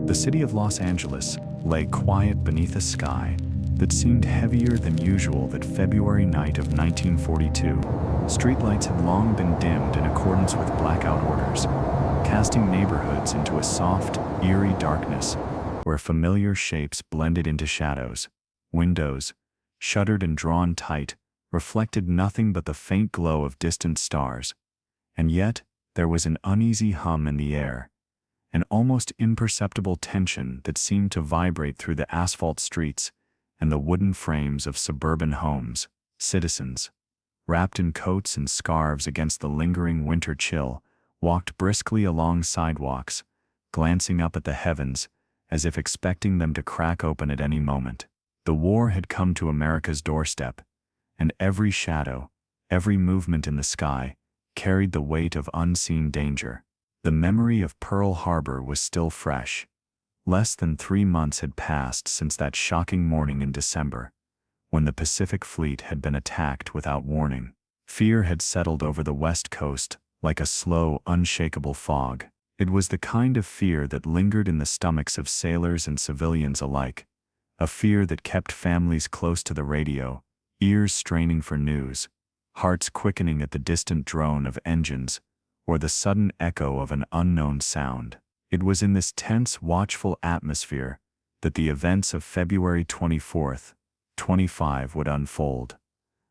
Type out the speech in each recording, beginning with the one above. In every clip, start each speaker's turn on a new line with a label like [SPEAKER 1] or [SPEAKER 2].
[SPEAKER 1] The city of Los Angeles lay quiet beneath a sky that seemed heavier than usual that February night of 1942. Streetlights had long been dimmed in accordance with blackout orders, casting neighborhoods into a soft, eerie darkness where familiar shapes blended into shadows. Windows, shuttered and drawn tight, reflected nothing but the faint glow of distant stars. And yet, there was an uneasy hum in the air, an almost imperceptible tension that seemed to vibrate through the asphalt streets and the wooden frames of suburban homes. Citizens, wrapped in coats and scarves against the lingering winter chill, walked briskly along sidewalks, glancing up at the heavens as if expecting them to crack open at any moment. The war had come to America's doorstep, and every shadow, every movement in the sky, carried the weight of unseen danger. The memory of Pearl Harbor was still fresh. Less than 3 months had passed since that shocking morning in December, when the Pacific Fleet had been attacked without warning. Fear had settled over the West Coast like a slow, unshakable fog. It was the kind of fear that lingered in the stomachs of sailors and civilians alike, a fear that kept families close to the radio, ears straining for news, hearts quickening at the distant drone of engines or the sudden echo of an unknown sound. It was in this tense, watchful atmosphere that the events of February 24th, 25 would unfold,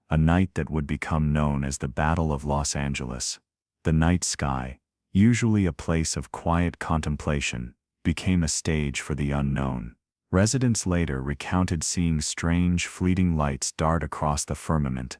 [SPEAKER 1] a night that would become known as the Battle of Los Angeles. The night sky, usually a place of quiet contemplation, became a stage for the unknown. Residents later recounted seeing strange, fleeting lights dart across the firmament,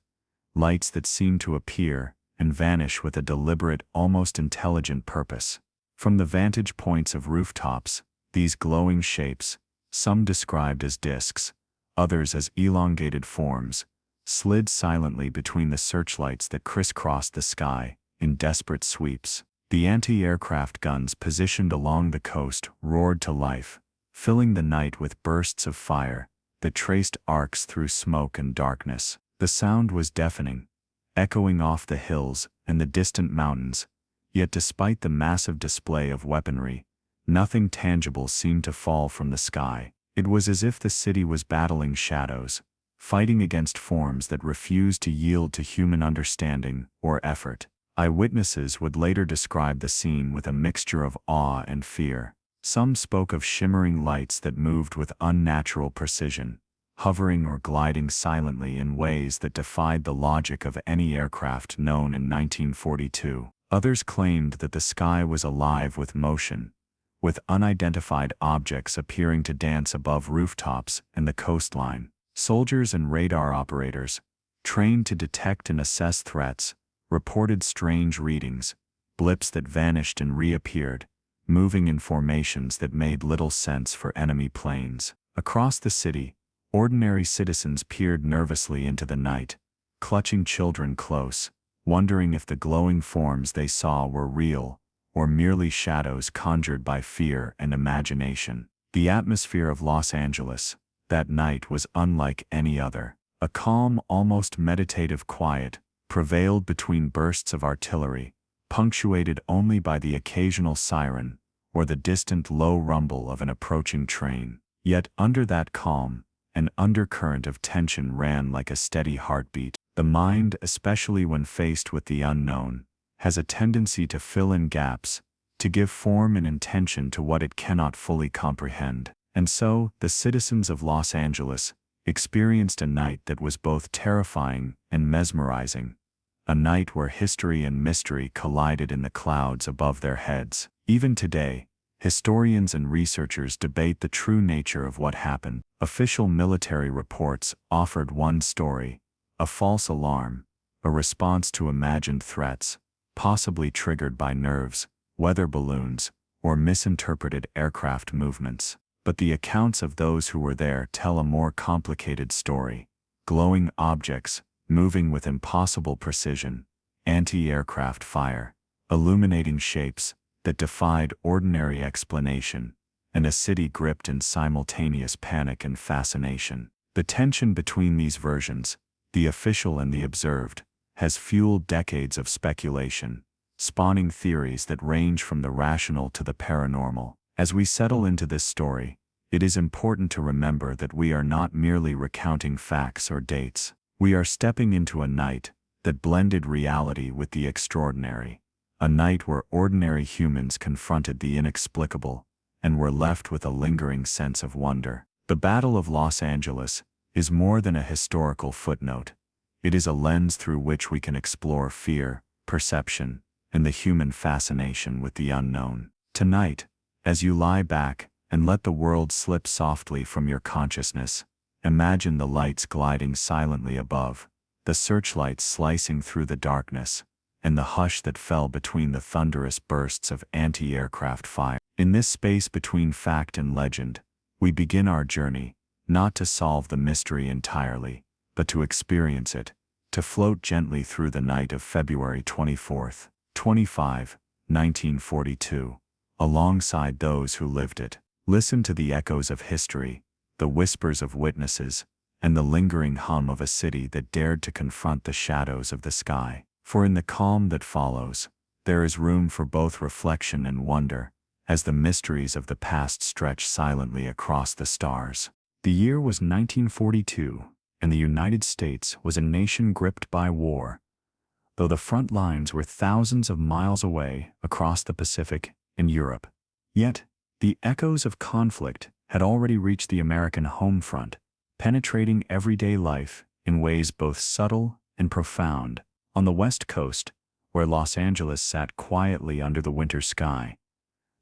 [SPEAKER 1] lights that seemed to appear and vanish with a deliberate, almost intelligent purpose. From the vantage points of rooftops, these glowing shapes, some described as discs, others as elongated forms, slid silently between the searchlights that crisscrossed the sky in desperate sweeps. The anti-aircraft guns positioned along the coast roared to life, filling the night with bursts of fire that traced arcs through smoke and darkness. The sound was deafening, echoing off the hills and the distant mountains, yet despite the massive display of weaponry, nothing tangible seemed to fall from the sky. It was as if the city was battling shadows, fighting against forms that refused to yield to human understanding or effort. Eyewitnesses would later describe the scene with a mixture of awe and fear. Some spoke of shimmering lights that moved with unnatural precision, hovering or gliding silently in ways that defied the logic of any aircraft known in 1942. Others claimed that the sky was alive with motion, with unidentified objects appearing to dance above rooftops and the coastline. Soldiers and radar operators, trained to detect and assess threats, reported strange readings, blips that vanished and reappeared, moving in formations that made little sense for enemy planes. Across the city, ordinary citizens peered nervously into the night, clutching children close, wondering if the glowing forms they saw were real or merely shadows conjured by fear and imagination. The atmosphere of Los Angeles that night was unlike any other. A calm, almost meditative quiet prevailed between bursts of artillery, punctuated only by the occasional siren or the distant low rumble of an approaching train. Yet under that calm, an undercurrent of tension ran like a steady heartbeat. The mind, especially when faced with the unknown, has a tendency to fill in gaps, to give form and intention to what it cannot fully comprehend. And so, the citizens of Los Angeles experienced a night that was both terrifying and mesmerizing, a night where history and mystery collided in the clouds above their heads. Even today, historians and researchers debate the true nature of what happened. Official military reports offered one story: a false alarm, a response to imagined threats, possibly triggered by nerves, weather balloons, or misinterpreted aircraft movements. But the accounts of those who were there tell a more complicated story: glowing objects, moving with impossible precision, anti-aircraft fire, illuminating shapes that defied ordinary explanation, and a city gripped in simultaneous panic and fascination. The tension between these versions, the official and the observed, has fueled decades of speculation, spawning theories that range from the rational to the paranormal. As we settle into this story, it is important to remember that we are not merely recounting facts or dates. We are stepping into a night that blended reality with the extraordinary, a night where ordinary humans confronted the inexplicable and were left with a lingering sense of wonder. The Battle of Los Angeles is more than a historical footnote. It is a lens through which we can explore fear, perception, and the human fascination with the unknown. Tonight, as you lie back and let the world slip softly from your consciousness, imagine the lights gliding silently above, the searchlights slicing through the darkness, and the hush that fell between the thunderous bursts of anti-aircraft fire. In this space between fact and legend, we begin our journey, not to solve the mystery entirely, but to experience it, to float gently through the night of February 24th, 1942, alongside those who lived it. Listen to the echoes of history, the whispers of witnesses, and the lingering hum of a city that dared to confront the shadows of the sky. For in the calm that follows, there is room for both reflection and wonder, as the mysteries of the past stretch silently across the stars. The year was 1942, and the United States was a nation gripped by war. Though the front lines were thousands of miles away across the Pacific and Europe, yet the echoes of conflict had already reached the American home front, penetrating everyday life in ways both subtle and profound. On the West Coast, where Los Angeles sat quietly under the winter sky,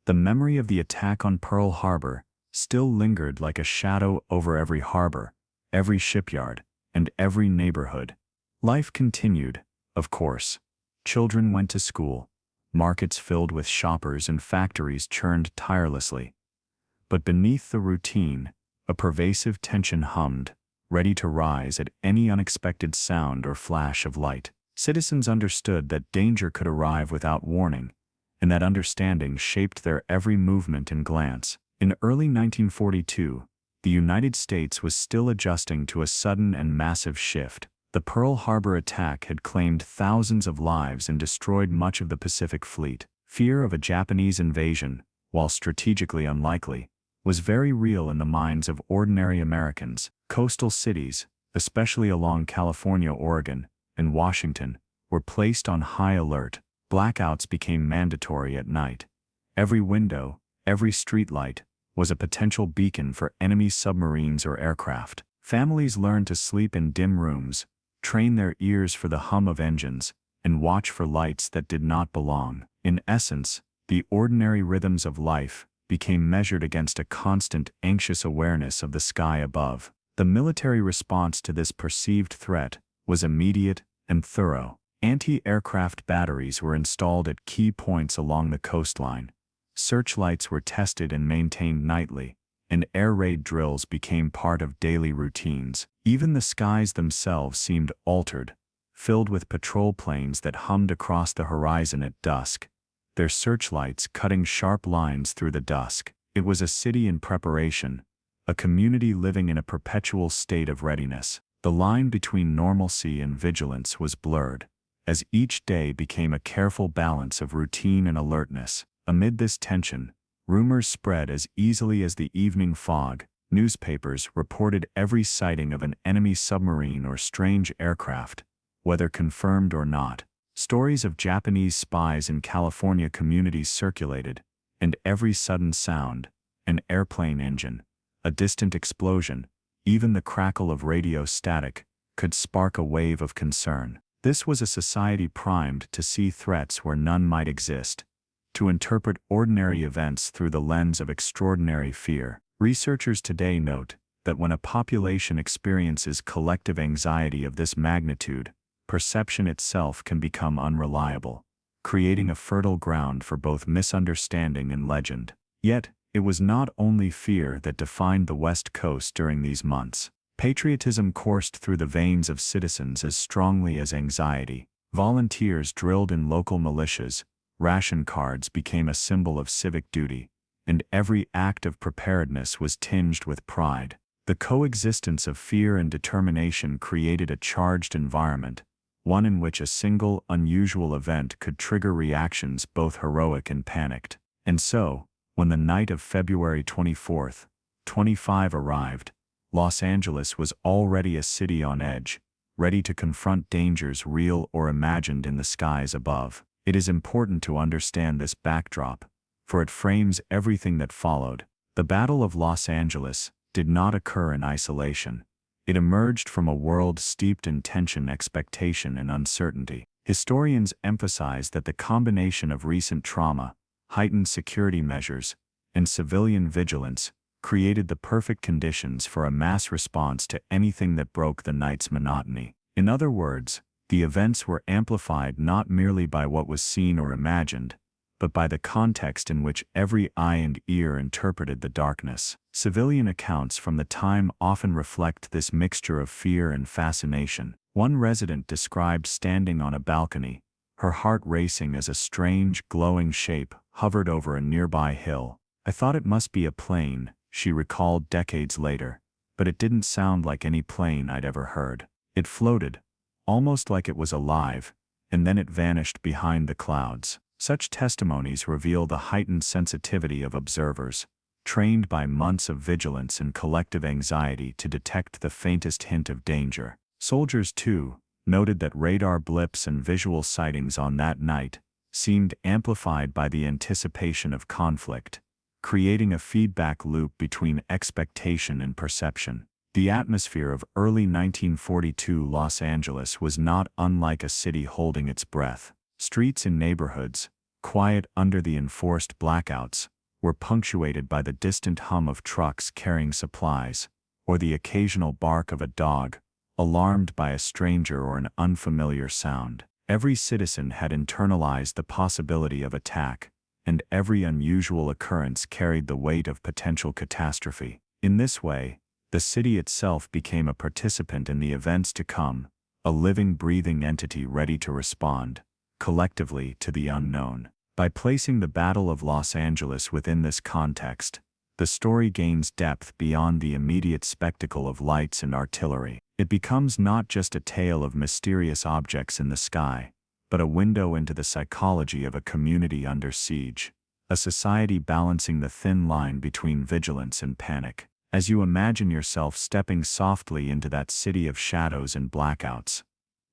[SPEAKER 1] the memory of the attack on Pearl Harbor still lingered like a shadow over every harbor, every shipyard, and every neighborhood. Life continued, of course. Children went to school, markets filled with shoppers and factories churned tirelessly. But beneath the routine, a pervasive tension hummed, ready to rise at any unexpected sound or flash of light. Citizens understood that danger could arrive without warning, and that understanding shaped their every movement and glance. In early 1942, the United States was still adjusting to a sudden and massive shift. The Pearl Harbor attack had claimed thousands of lives and destroyed much of the Pacific Fleet. Fear of a Japanese invasion, while strategically unlikely, was very real in the minds of ordinary Americans. Coastal cities, especially along California, Oregon, and Washington, were placed on high alert. Blackouts became mandatory at night. Every window, every streetlight, was a potential beacon for enemy submarines or aircraft. Families learned to sleep in dim rooms, train their ears for the hum of engines, and watch for lights that did not belong. In essence, the ordinary rhythms of life became measured against a constant, anxious awareness of the sky above. The military response to this perceived threat was immediate and thorough. Anti-aircraft batteries were installed at key points along the coastline. Searchlights were tested and maintained nightly, and air raid drills became part of daily routines. Even the skies themselves seemed altered, filled with patrol planes that hummed across the horizon at dusk, their searchlights cutting sharp lines through the dusk. It was a city in preparation, a community living in a perpetual state of readiness. The line between normalcy and vigilance was blurred, as each day became a careful balance of routine and alertness. Amid this tension, rumors spread as easily as the evening fog. Newspapers reported every sighting of an enemy submarine or strange aircraft, whether confirmed or not. Stories of Japanese spies in California communities circulated, and every sudden sound, an airplane engine, a distant explosion, even the crackle of radio static, could spark a wave of concern. This was a society primed to see threats where none might exist, to interpret ordinary events through the lens of extraordinary fear. Researchers today note that when a population experiences collective anxiety of this magnitude, perception itself can become unreliable, creating a fertile ground for both misunderstanding and legend. Yet, it was not only fear that defined the West Coast during these months. Patriotism coursed through the veins of citizens as strongly as anxiety. Volunteers drilled in local militias, ration cards became a symbol of civic duty, and every act of preparedness was tinged with pride. The coexistence of fear and determination created a charged environment, one in which a single, unusual event could trigger reactions both heroic and panicked. And so, When the night of February 24th, 25 arrived, Los Angeles was already a city on edge, ready to confront dangers real or imagined in the skies above. It is important to understand this backdrop, for it frames everything that followed. The Battle of Los Angeles did not occur in isolation. It emerged from a world steeped in tension, expectation, and uncertainty. Historians emphasize that the combination of recent trauma, heightened security measures, and civilian vigilance created the perfect conditions for a mass response to anything that broke the night's monotony. In other words, the events were amplified not merely by what was seen or imagined, but by the context in which every eye and ear interpreted the darkness. Civilian accounts from the time often reflect this mixture of fear and fascination. One resident described standing on a balcony, her heart racing as a strange, glowing shape hovered over a nearby hill. "I thought it must be a plane," she recalled decades later, "but it didn't sound like any plane I'd ever heard. It floated, almost like it was alive, and then it vanished behind the clouds." Such testimonies reveal the heightened sensitivity of observers, trained by months of vigilance and collective anxiety to detect the faintest hint of danger. Soldiers, too, noted that radar blips and visual sightings on that night seemed amplified by the anticipation of conflict, creating a feedback loop between expectation and perception. The atmosphere of early 1942 Los Angeles was not unlike a city holding its breath. Streets and neighborhoods, quiet under the enforced blackouts, were punctuated by the distant hum of trucks carrying supplies, or the occasional bark of a dog, alarmed by a stranger or an unfamiliar sound. Every citizen had internalized the possibility of attack, and every unusual occurrence carried the weight of potential catastrophe. In this way, the city itself became a participant in the events to come, a living, breathing entity ready to respond, collectively, to the unknown. By placing the Battle of Los Angeles within this context, the story gains depth beyond the immediate spectacle of lights and artillery. It becomes not just a tale of mysterious objects in the sky, but a window into the psychology of a community under siege, a society balancing the thin line between vigilance and panic. As you imagine yourself stepping softly into that city of shadows and blackouts,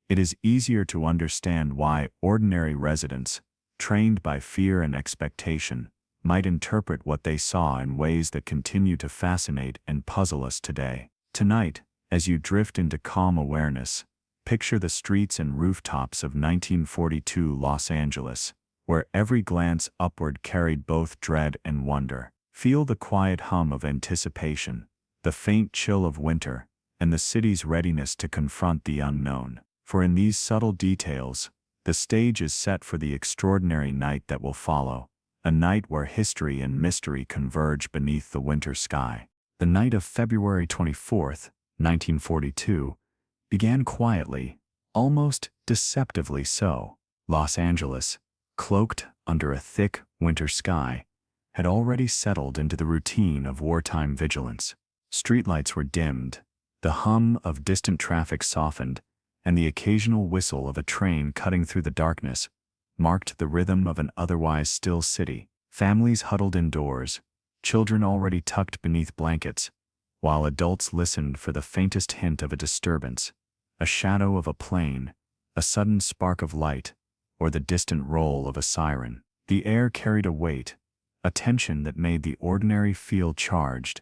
[SPEAKER 1] it is easier to understand why ordinary residents, trained by fear and expectation, might interpret what they saw in ways that continue to fascinate and puzzle us today. Tonight, as you drift into calm awareness, picture the streets and rooftops of 1942 Los Angeles, where every glance upward carried both dread and wonder. Feel the quiet hum of anticipation, the faint chill of winter, and the city's readiness to confront the unknown. For in these subtle details, the stage is set for the extraordinary night that will follow, a night where history and mystery converge beneath the winter sky. The night of February 24th, 1942, began quietly, almost deceptively so. Los Angeles, cloaked under a thick winter sky, had already settled into the routine of wartime vigilance. Streetlights were dimmed, the hum of distant traffic softened, and the occasional whistle of a train cutting through the darkness marked the rhythm of an otherwise still city. Families huddled indoors, children already tucked beneath blankets, while adults listened for the faintest hint of a disturbance, a shadow of a plane, a sudden spark of light, or the distant roll of a siren. The air carried a weight, a tension that made the ordinary feel charged,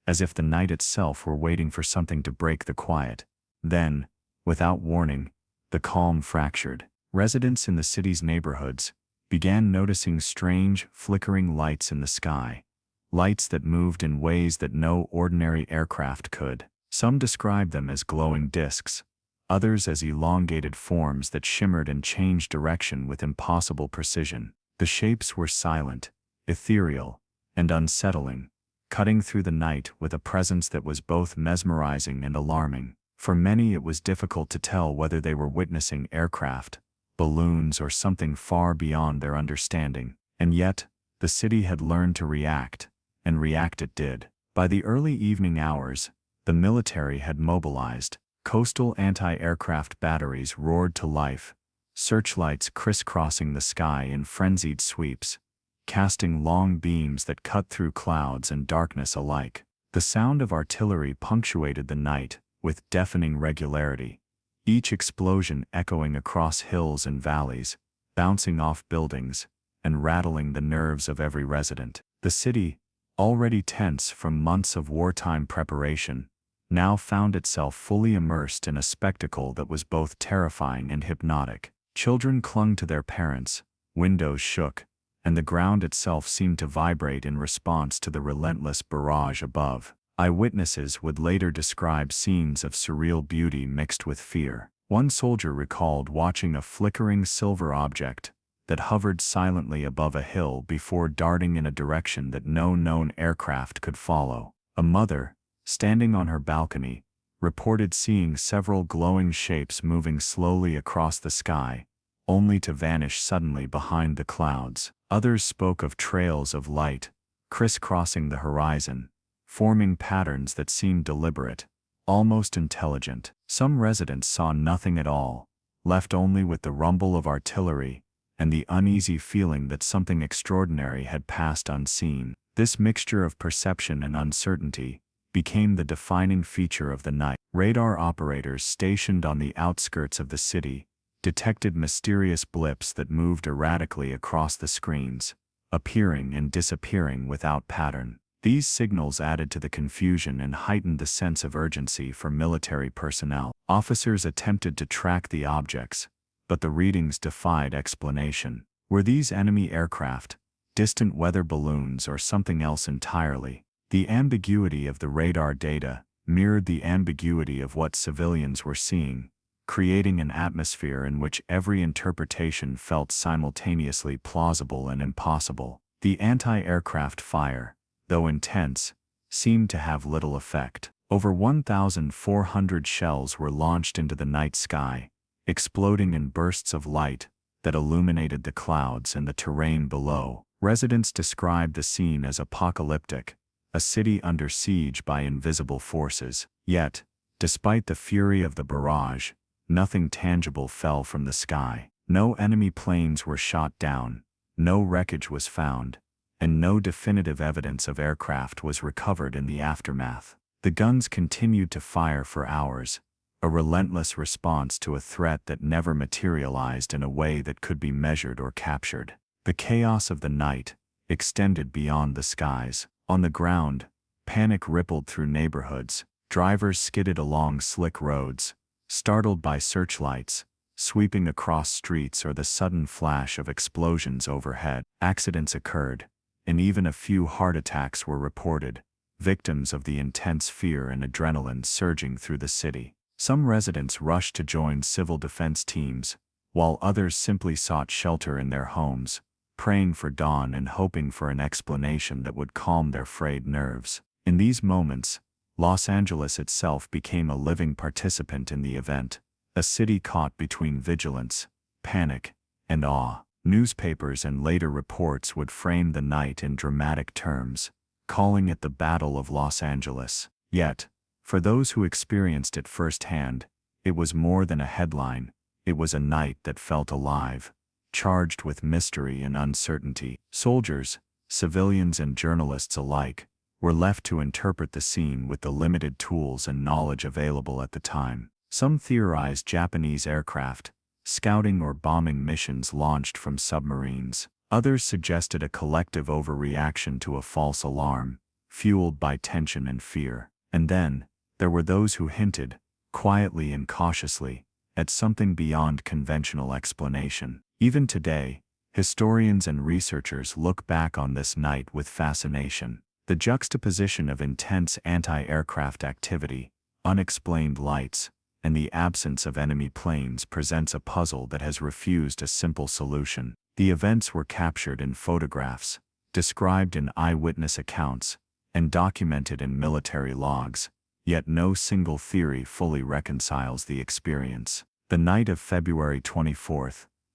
[SPEAKER 1] as if the night itself were waiting for something to break the quiet. Then, without warning, the calm fractured. Residents in the city's neighborhoods began noticing strange, flickering lights in the sky, lights that moved in ways that no ordinary aircraft could. Some described them as glowing discs, others as elongated forms that shimmered and changed direction with impossible precision. The shapes were silent, ethereal, and unsettling, cutting through the night with a presence that was both mesmerizing and alarming. For many, it was difficult to tell whether they were witnessing aircraft, balloons, or something far beyond their understanding. And yet, the city had learned to react, and react it did. By the early evening hours, the military had mobilized. Coastal anti-aircraft batteries roared to life, searchlights crisscrossing the sky in frenzied sweeps, casting long beams that cut through clouds and darkness alike. The sound of artillery punctuated the night with deafening regularity, each explosion echoing across hills and valleys, bouncing off buildings, and rattling the nerves of every resident. The city, already tense from months of wartime preparation, now found itself fully immersed in a spectacle that was both terrifying and hypnotic. Children clung to their parents, windows shook, and the ground itself seemed to vibrate in response to the relentless barrage above. Eyewitnesses would later describe scenes of surreal beauty mixed with fear. One soldier recalled watching a flickering silver object that hovered silently above a hill before darting in a direction that no known aircraft could follow. A mother, standing on her balcony, reported seeing several glowing shapes moving slowly across the sky, only to vanish suddenly behind the clouds. Others spoke of trails of light, crisscrossing the horizon, forming patterns that seemed deliberate, almost intelligent. Some residents saw nothing at all, left only with the rumble of artillery and the uneasy feeling that something extraordinary had passed unseen. This mixture of perception and uncertainty became the defining feature of the night. Radar operators stationed on the outskirts of the city detected mysterious blips that moved erratically across the screens, appearing and disappearing without pattern. These signals added to the confusion and heightened the sense of urgency for military personnel. Officers attempted to track the objects, but the readings defied explanation. Were these enemy aircraft, distant weather balloons, or something else entirely? The ambiguity of the radar data mirrored the ambiguity of what civilians were seeing, creating an atmosphere in which every interpretation felt simultaneously plausible and impossible. The anti-aircraft fire, though intense, seemed to have little effect. Over 1,400 shells were launched into the night sky, exploding in bursts of light that illuminated the clouds and the terrain below. Residents described the scene as apocalyptic, a city under siege by invisible forces. Yet, despite the fury of the barrage, nothing tangible fell from the sky. No enemy planes were shot down, no wreckage was found, and no definitive evidence of aircraft was recovered in the aftermath. The guns continued to fire for hours, a relentless response to a threat that never materialized in a way that could be measured or captured. The chaos of the night extended beyond the skies. On the ground, panic rippled through neighborhoods. Drivers skidded along slick roads, startled by searchlights sweeping across streets or the sudden flash of explosions overhead. Accidents occurred, and even a few heart attacks were reported, victims of the intense fear and adrenaline surging through the city. Some residents rushed to join civil defense teams, while others simply sought shelter in their homes, praying for dawn and hoping for an explanation that would calm their frayed nerves. In these moments, Los Angeles itself became a living participant in the event, a city caught between vigilance, panic, and awe. Newspapers and later reports would frame the night in dramatic terms, calling it the Battle of Los Angeles. Yet, for those who experienced it firsthand, it was more than a headline. It was a night that felt alive, charged with mystery and uncertainty. Soldiers, civilians, and journalists alike were left to interpret the scene with the limited tools and knowledge available at the time. Some theorized Japanese aircraft, scouting or bombing missions launched from submarines. Others suggested a collective overreaction to a false alarm, fueled by tension and fear. And then, there were those who hinted, quietly and cautiously, at something beyond conventional explanation. Even today, historians and researchers look back on this night with fascination. The juxtaposition of intense anti-aircraft activity, unexplained lights, and the absence of enemy planes presents a puzzle that has refused a simple solution. The events were captured in photographs, described in eyewitness accounts, and documented in military logs, yet no single theory fully reconciles the experience. The night of February 24,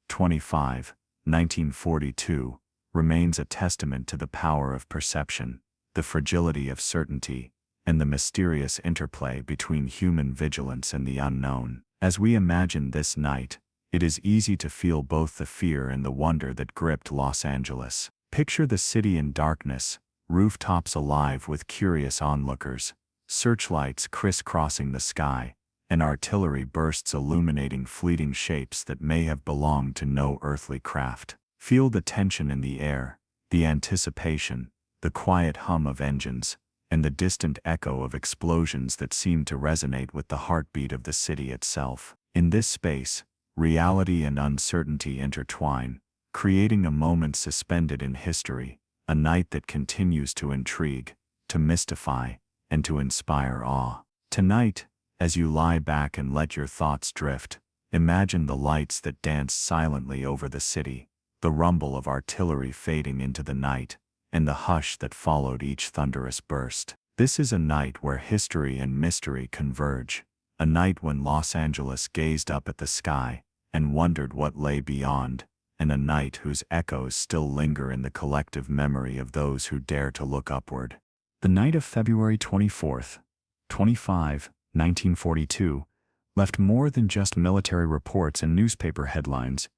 [SPEAKER 1] 1942, remains a testament to the power of perception, the fragility of certainty, and the mysterious interplay between human vigilance and the unknown. As we imagine this night, it is easy to feel both the fear and the wonder that gripped Los Angeles. Picture the city in darkness, rooftops alive with curious onlookers, searchlights crisscrossing the sky, and artillery bursts illuminating fleeting shapes that may have belonged to no earthly craft. Feel the tension in the air, the anticipation, the quiet hum of engines, and the distant echo of explosions that seem to resonate with the heartbeat of the city itself. In this space, reality and uncertainty intertwine, creating a moment suspended in history, a night that continues to intrigue, to mystify, and to inspire awe. Tonight, as you lie back and let your thoughts drift, imagine the lights that dance silently over the city, the rumble of artillery fading into the night, and the hush that followed each thunderous burst. This is a night where history and mystery converge, a night when Los Angeles gazed up at the sky and wondered what lay beyond, and a night whose echoes still linger in the collective memory of those who dare to look upward. The night of February 24th, 1942, left more than just military reports and newspaper headlines.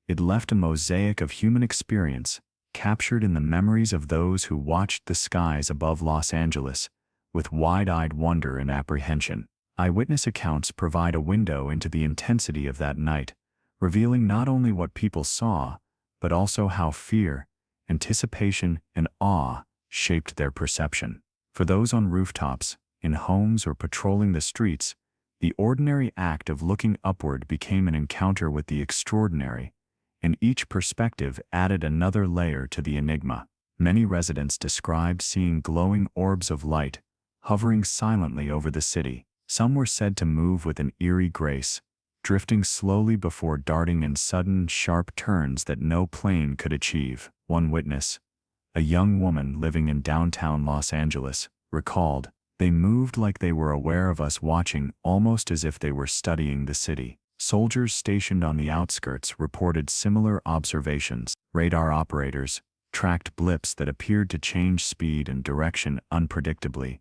[SPEAKER 1] It left a mosaic of human experience, captured in the memories of those who watched the skies above Los Angeles with wide-eyed wonder and apprehension. Eyewitness accounts provide a window into the intensity of that night, revealing not only what people saw, but also how fear, anticipation, and awe shaped their perception. For those on rooftops, in homes, or patrolling the streets, the ordinary act of looking upward became an encounter with the extraordinary, and each perspective added another layer to the enigma. Many residents described seeing glowing orbs of light hovering silently over the city. Some were said to move with an eerie grace, drifting slowly before darting in sudden, sharp turns that no plane could achieve. One witness, a young woman living in downtown Los Angeles, recalled, "They moved like they were aware of us watching, almost as if they were studying the city." Soldiers stationed on the outskirts reported similar observations. Radar operators tracked blips that appeared to change speed and direction unpredictably,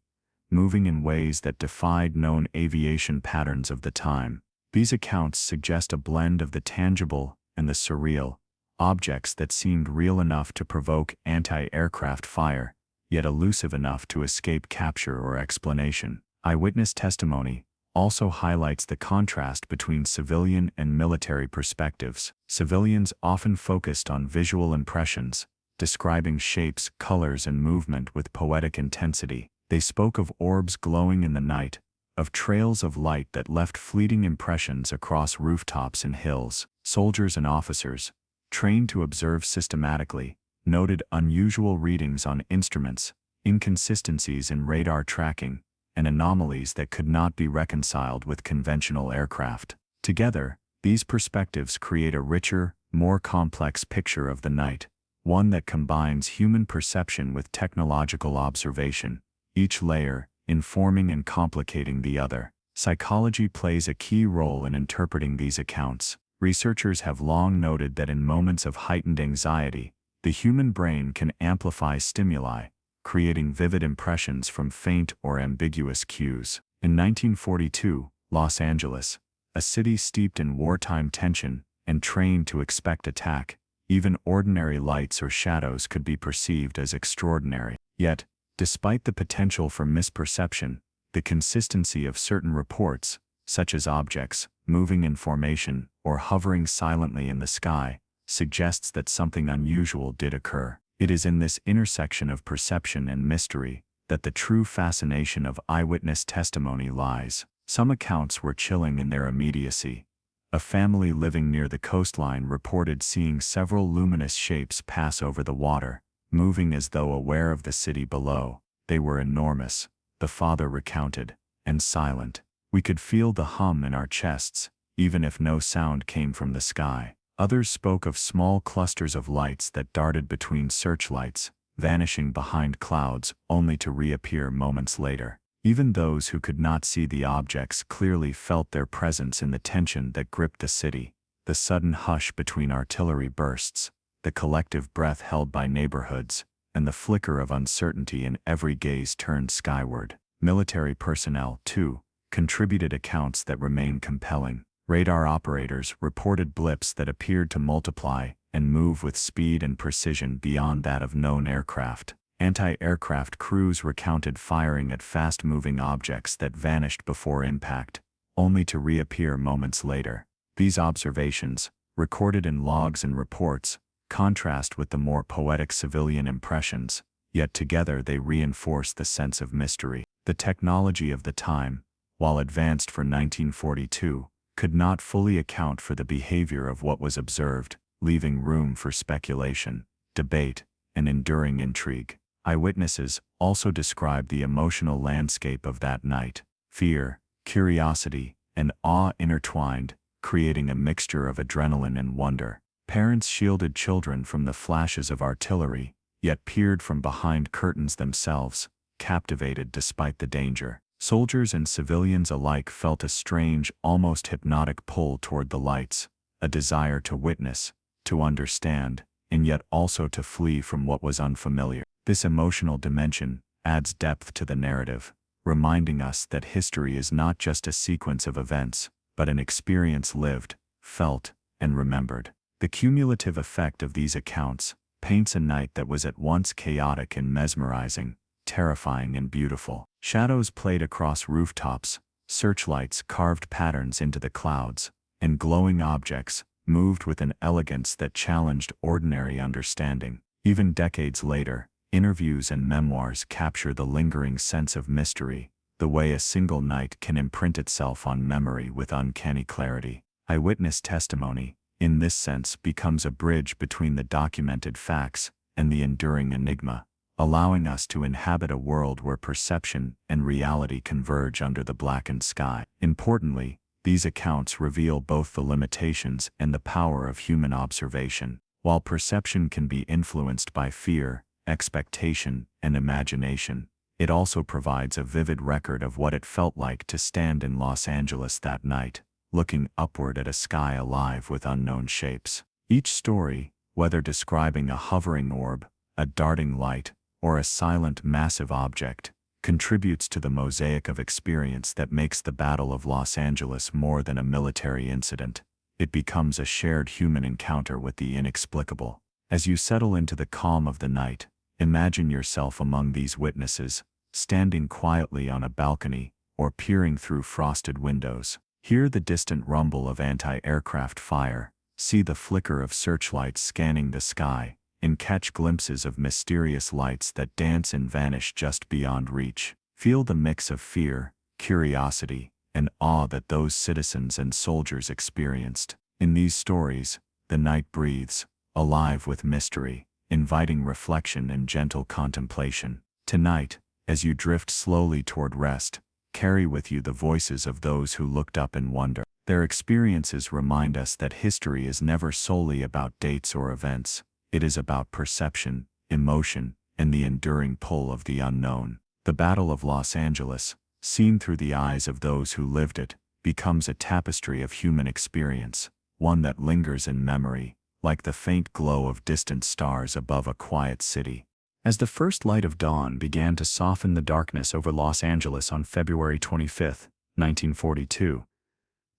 [SPEAKER 1] moving in ways that defied known aviation patterns of the time. These accounts suggest a blend of the tangible and the surreal, objects that seemed real enough to provoke anti-aircraft fire, yet elusive enough to escape capture or explanation. Eyewitness testimony also highlights the contrast between civilian and military perspectives. Civilians often focused on visual impressions, describing shapes, colors, and movement with poetic intensity. They spoke of orbs glowing in the night, of trails of light that left fleeting impressions across rooftops and hills. Soldiers and officers, trained to observe systematically, noted unusual readings on instruments, inconsistencies in radar tracking, and anomalies that could not be reconciled with conventional aircraft. Together, these perspectives create a richer, more complex picture of the night, one that combines human perception with technological observation, each layer informing and complicating the other. Psychology plays a key role in interpreting these accounts. Researchers have long noted that in moments of heightened anxiety, the human brain can amplify stimuli, creating vivid impressions from faint or ambiguous cues. In 1942, Los Angeles, a city steeped in wartime tension and trained to expect attack, even ordinary lights or shadows could be perceived as extraordinary. Yet, despite the potential for misperception, the consistency of certain reports, such as objects moving in formation or hovering silently in the sky, suggests that something unusual did occur. It is in this intersection of perception and mystery that the true fascination of eyewitness testimony lies. Some accounts were chilling in their immediacy. A family living near the coastline reported seeing several luminous shapes pass over the water, moving as though aware of the city below. They were enormous, the father recounted, and silent. We could feel the hum in our chests, even if no sound came from the sky. Others spoke of small clusters of lights that darted between searchlights, vanishing behind clouds only to reappear moments later. Even those who could not see the objects clearly felt their presence in the tension that gripped the city, the sudden hush between artillery bursts, the collective breath held by neighborhoods, and the flicker of uncertainty in every gaze turned skyward. Military personnel, too, contributed accounts that remain compelling. Radar operators reported blips that appeared to multiply and move with speed and precision beyond that of known aircraft. Anti-aircraft crews recounted firing at fast-moving objects that vanished before impact, only to reappear moments later. These observations, recorded in logs and reports, contrast with the more poetic civilian impressions, yet together they reinforce the sense of mystery. The technology of the time, while advanced for 1942, could not fully account for the behavior of what was observed, leaving room for speculation, debate, and enduring intrigue. Eyewitnesses also described the emotional landscape of that night. Fear, curiosity, and awe intertwined, creating a mixture of adrenaline and wonder. Parents shielded children from the flashes of artillery, yet peered from behind curtains themselves, captivated despite the danger. Soldiers and civilians alike felt a strange, almost hypnotic pull toward the lights, a desire to witness, to understand, and yet also to flee from what was unfamiliar. This emotional dimension adds depth to the narrative, reminding us that history is not just a sequence of events, but an experience lived, felt, and remembered. The cumulative effect of these accounts paints a night that was at once chaotic and mesmerizing, terrifying and beautiful. Shadows played across rooftops, searchlights carved patterns into the clouds, and glowing objects moved with an elegance that challenged ordinary understanding. Even decades later, interviews and memoirs capture the lingering sense of mystery, the way a single night can imprint itself on memory with uncanny clarity. Eyewitness testimony, in this sense, becomes a bridge between the documented facts and the enduring enigma, allowing us to inhabit a world where perception and reality converge under the blackened sky. Importantly, these accounts reveal both the limitations and the power of human observation. While perception can be influenced by fear, expectation, and imagination, it also provides a vivid record of what it felt like to stand in Los Angeles that night, looking upward at a sky alive with unknown shapes. Each story, whether describing a hovering orb, a darting light, or a silent, massive object, contributes to the mosaic of experience that makes the Battle of Los Angeles more than a military incident. It becomes a shared human encounter with the inexplicable. As you settle into the calm of the night, imagine yourself among these witnesses, standing quietly on a balcony or peering through frosted windows. Hear the distant rumble of anti-aircraft fire, see the flicker of searchlights scanning the sky, and catch glimpses of mysterious lights that dance and vanish just beyond reach. Feel the mix of fear, curiosity, and awe that those citizens and soldiers experienced. In these stories, the night breathes, alive with mystery, inviting reflection and gentle contemplation. Tonight, as you drift slowly toward rest, carry with you the voices of those who looked up in wonder. Their experiences remind us that history is never solely about dates or events. It is about perception, emotion, and the enduring pull of the unknown. The Battle of Los Angeles, seen through the eyes of those who lived it, becomes a tapestry of human experience, one that lingers in memory, like the faint glow of distant stars above a quiet city. As the first light of dawn began to soften the darkness over Los Angeles on February 25, 1942,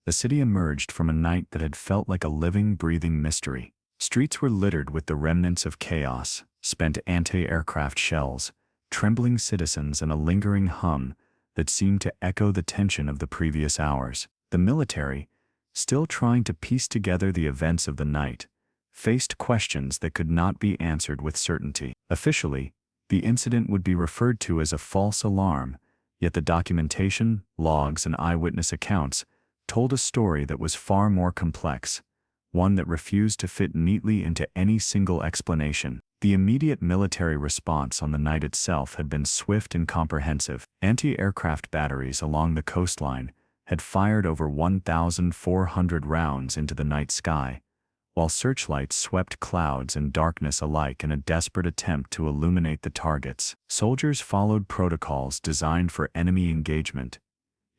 [SPEAKER 1] the city emerged from a night that had felt like a living, breathing mystery. Streets were littered with the remnants of chaos, spent anti-aircraft shells, trembling citizens, and a lingering hum that seemed to echo the tension of the previous hours. The military, still trying to piece together the events of the night, faced questions that could not be answered with certainty. Officially, the incident would be referred to as a false alarm, yet the documentation, logs, and eyewitness accounts told a story that was far more complex, one that refused to fit neatly into any single explanation. The immediate military response on the night itself had been swift and comprehensive. Anti-aircraft batteries along the coastline had fired over 1,400 rounds into the night sky, while searchlights swept clouds and darkness alike in a desperate attempt to illuminate the targets. Soldiers followed protocols designed for enemy engagement,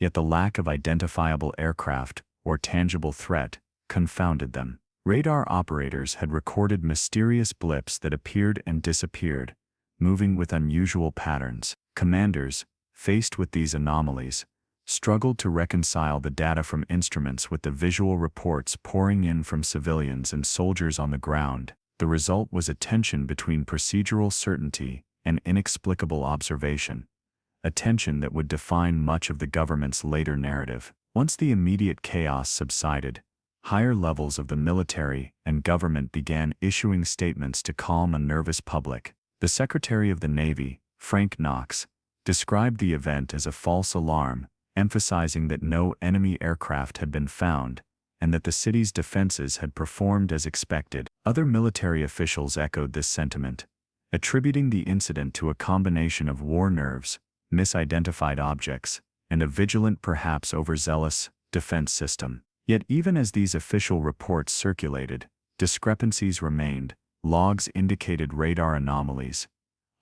[SPEAKER 1] yet the lack of identifiable aircraft or tangible threat confounded them. Radar operators had recorded mysterious blips that appeared and disappeared, moving with unusual patterns. Commanders, faced with these anomalies, struggled to reconcile the data from instruments with the visual reports pouring in from civilians and soldiers on the ground. The result was a tension between procedural certainty and inexplicable observation, a tension that would define much of the government's later narrative. Once the immediate chaos subsided, higher levels of the military and government began issuing statements to calm a nervous public. The Secretary of the Navy, Frank Knox, described the event as a false alarm, emphasizing that no enemy aircraft had been found and that the city's defenses had performed as expected. Other military officials echoed this sentiment, attributing the incident to a combination of war nerves, misidentified objects, and a vigilant, perhaps overzealous, defense system. Yet even as these official reports circulated, discrepancies remained. Logs indicated radar anomalies.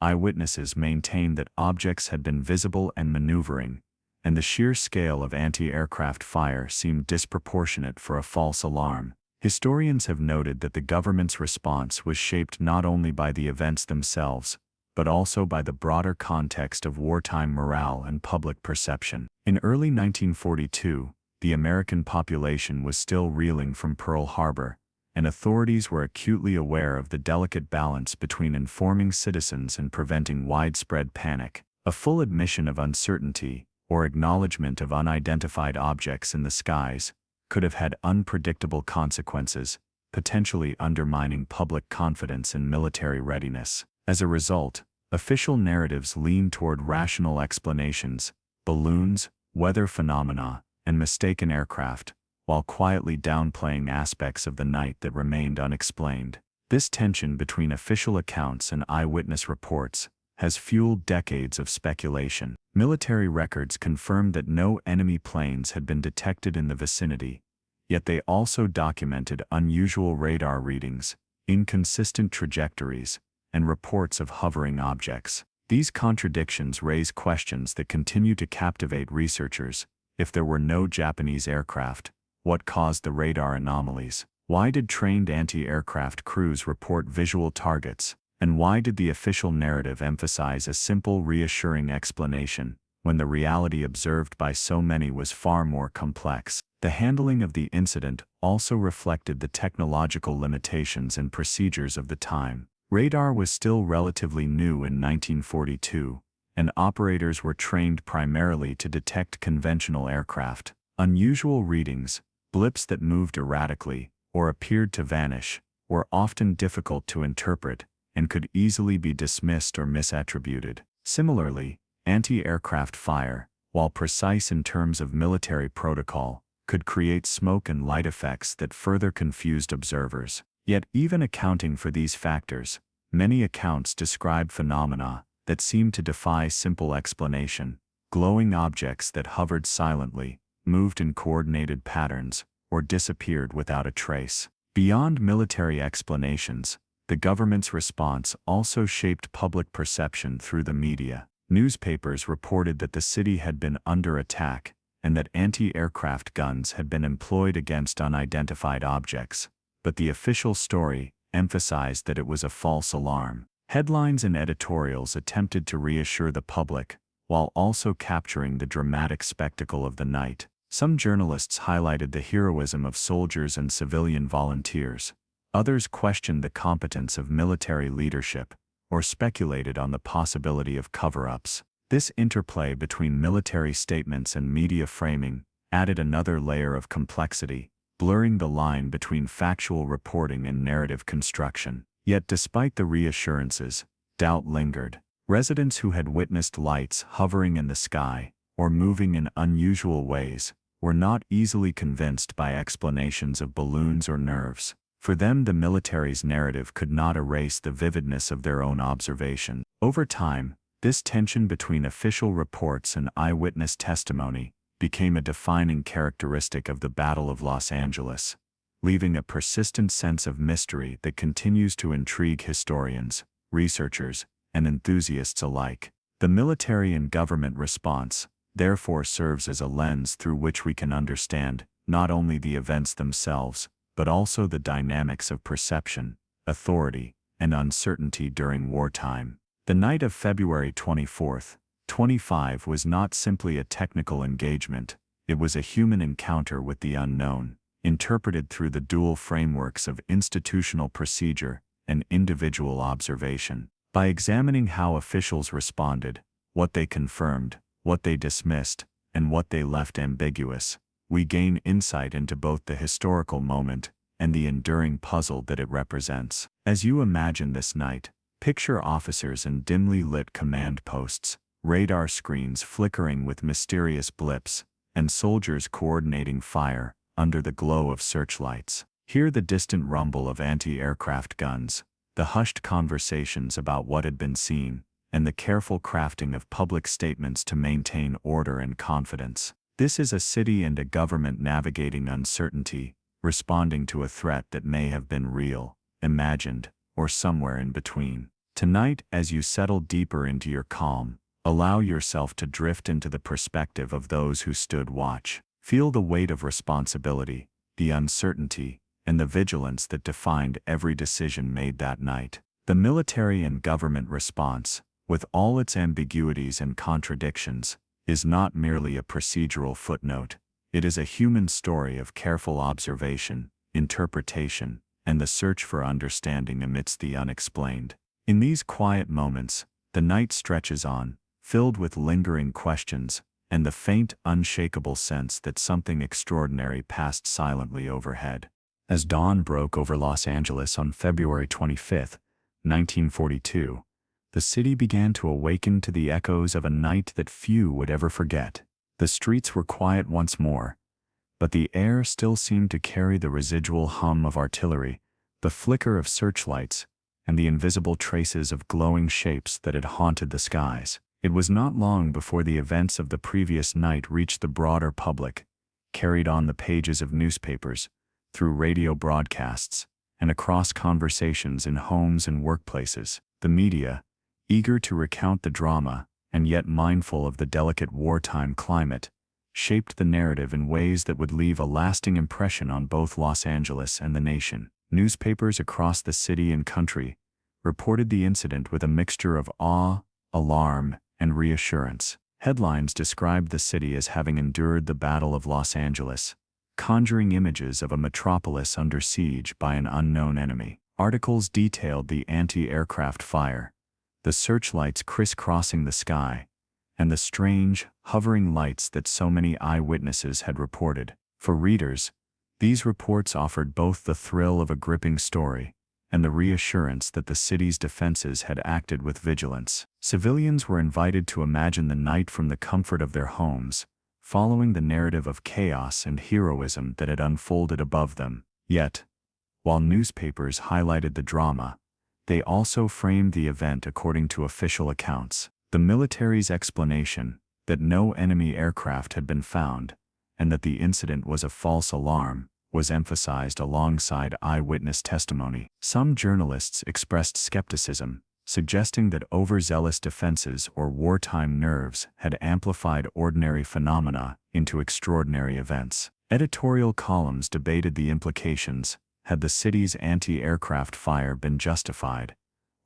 [SPEAKER 1] Eyewitnesses maintained that objects had been visible and maneuvering, and the sheer scale of anti-aircraft fire seemed disproportionate for a false alarm. Historians have noted that the government's response was shaped not only by the events themselves, but also by the broader context of wartime morale and public perception. In early 1942, the American population was still reeling from Pearl Harbor, and authorities were acutely aware of the delicate balance between informing citizens and preventing widespread panic. A full admission of uncertainty, or acknowledgement of unidentified objects in the skies, could have had unpredictable consequences, potentially undermining public confidence in military readiness. As a result, official narratives leaned toward rational explanations: balloons, weather phenomena, and mistaken aircraft, while quietly downplaying aspects of the night that remained unexplained. This tension between official accounts and eyewitness reports has fueled decades of speculation. Military records confirmed that no enemy planes had been detected in the vicinity, yet they also documented unusual radar readings, inconsistent trajectories, and reports of hovering objects. These contradictions raise questions that continue to captivate researchers. If there were no Japanese aircraft, what caused the radar anomalies? Why did trained anti-aircraft crews report visual targets? And why did the official narrative emphasize a simple, reassuring explanation, when the reality observed by so many was far more complex? The handling of the incident also reflected the technological limitations and procedures of the time. Radar was still relatively new in 1942, and operators were trained primarily to detect conventional aircraft. Unusual readings, blips that moved erratically, or appeared to vanish, were often difficult to interpret, and could easily be dismissed or misattributed. Similarly, anti-aircraft fire, while precise in terms of military protocol, could create smoke and light effects that further confused observers. Yet even accounting for these factors, many accounts describe phenomena that seemed to defy simple explanation: glowing objects that hovered silently, moved in coordinated patterns, or disappeared without a trace. Beyond military explanations, the government's response also shaped public perception through the media. Newspapers reported that the city had been under attack, and that anti-aircraft guns had been employed against unidentified objects, but the official story emphasized that it was a false alarm. Headlines and editorials attempted to reassure the public, while also capturing the dramatic spectacle of the night. Some journalists highlighted the heroism of soldiers and civilian volunteers. Others questioned the competence of military leadership, or speculated on the possibility of cover-ups. This interplay between military statements and media framing added another layer of complexity, blurring the line between factual reporting and narrative construction. Yet despite the reassurances, doubt lingered. Residents who had witnessed lights hovering in the sky, or moving in unusual ways, were not easily convinced by explanations of balloons or nerves. For them, the military's narrative could not erase the vividness of their own observation. Over time, this tension between official reports and eyewitness testimony became a defining characteristic of the Battle of Los Angeles, leaving a persistent sense of mystery that continues to intrigue historians, researchers, and enthusiasts alike. The military and government response, therefore, serves as a lens through which we can understand not only the events themselves, but also the dynamics of perception, authority, and uncertainty during wartime. The night of February 24, 25 was not simply a technical engagement, it was a human encounter with the unknown, interpreted through the dual frameworks of institutional procedure and individual observation. By examining how officials responded, what they confirmed, what they dismissed, and what they left ambiguous, we gain insight into both the historical moment and the enduring puzzle that it represents. As you imagine this night, picture officers in dimly lit command posts, radar screens flickering with mysterious blips, and soldiers coordinating fire under the glow of searchlights. Hear the distant rumble of anti-aircraft guns, the hushed conversations about what had been seen, and the careful crafting of public statements to maintain order and confidence. This is a city and a government navigating uncertainty, responding to a threat that may have been real, imagined, or somewhere in between. Tonight, as you settle deeper into your calm, allow yourself to drift into the perspective of those who stood watch. Feel the weight of responsibility, the uncertainty, and the vigilance that defined every decision made that night. The military and government response, with all its ambiguities and contradictions, is not merely a procedural footnote. It is a human story of careful observation, interpretation, and the search for understanding amidst the unexplained. In these quiet moments, the night stretches on, filled with lingering questions, and the faint, unshakable sense that something extraordinary passed silently overhead. As dawn broke over Los Angeles on February 25, 1942, the city began to awaken to the echoes of a night that few would ever forget. The streets were quiet once more, but the air still seemed to carry the residual hum of artillery, the flicker of searchlights, and the invisible traces of glowing shapes that had haunted the skies. It was not long before the events of the previous night reached the broader public, carried on the pages of newspapers, through radio broadcasts, and across conversations in homes and workplaces. The media, eager to recount the drama, and yet mindful of the delicate wartime climate, shaped the narrative in ways that would leave a lasting impression on both Los Angeles and the nation. Newspapers across the city and country reported the incident with a mixture of awe, alarm, and reassurance. Headlines described the city as having endured the Battle of Los Angeles, conjuring images of a metropolis under siege by an unknown enemy. Articles detailed the anti-aircraft fire, the searchlights crisscrossing the sky, and the strange, hovering lights that so many eyewitnesses had reported. For readers, these reports offered both the thrill of a gripping story and the reassurance that the city's defenses had acted with vigilance. Civilians were invited to imagine the night from the comfort of their homes, following the narrative of chaos and heroism that had unfolded above them. Yet, while newspapers highlighted the drama, they also framed the event according to official accounts. The military's explanation that no enemy aircraft had been found, and that the incident was a false alarm, was emphasized alongside eyewitness testimony. Some journalists expressed skepticism, suggesting that overzealous defenses or wartime nerves had amplified ordinary phenomena into extraordinary events. Editorial columns debated the implications. Had the city's anti-aircraft fire been justified,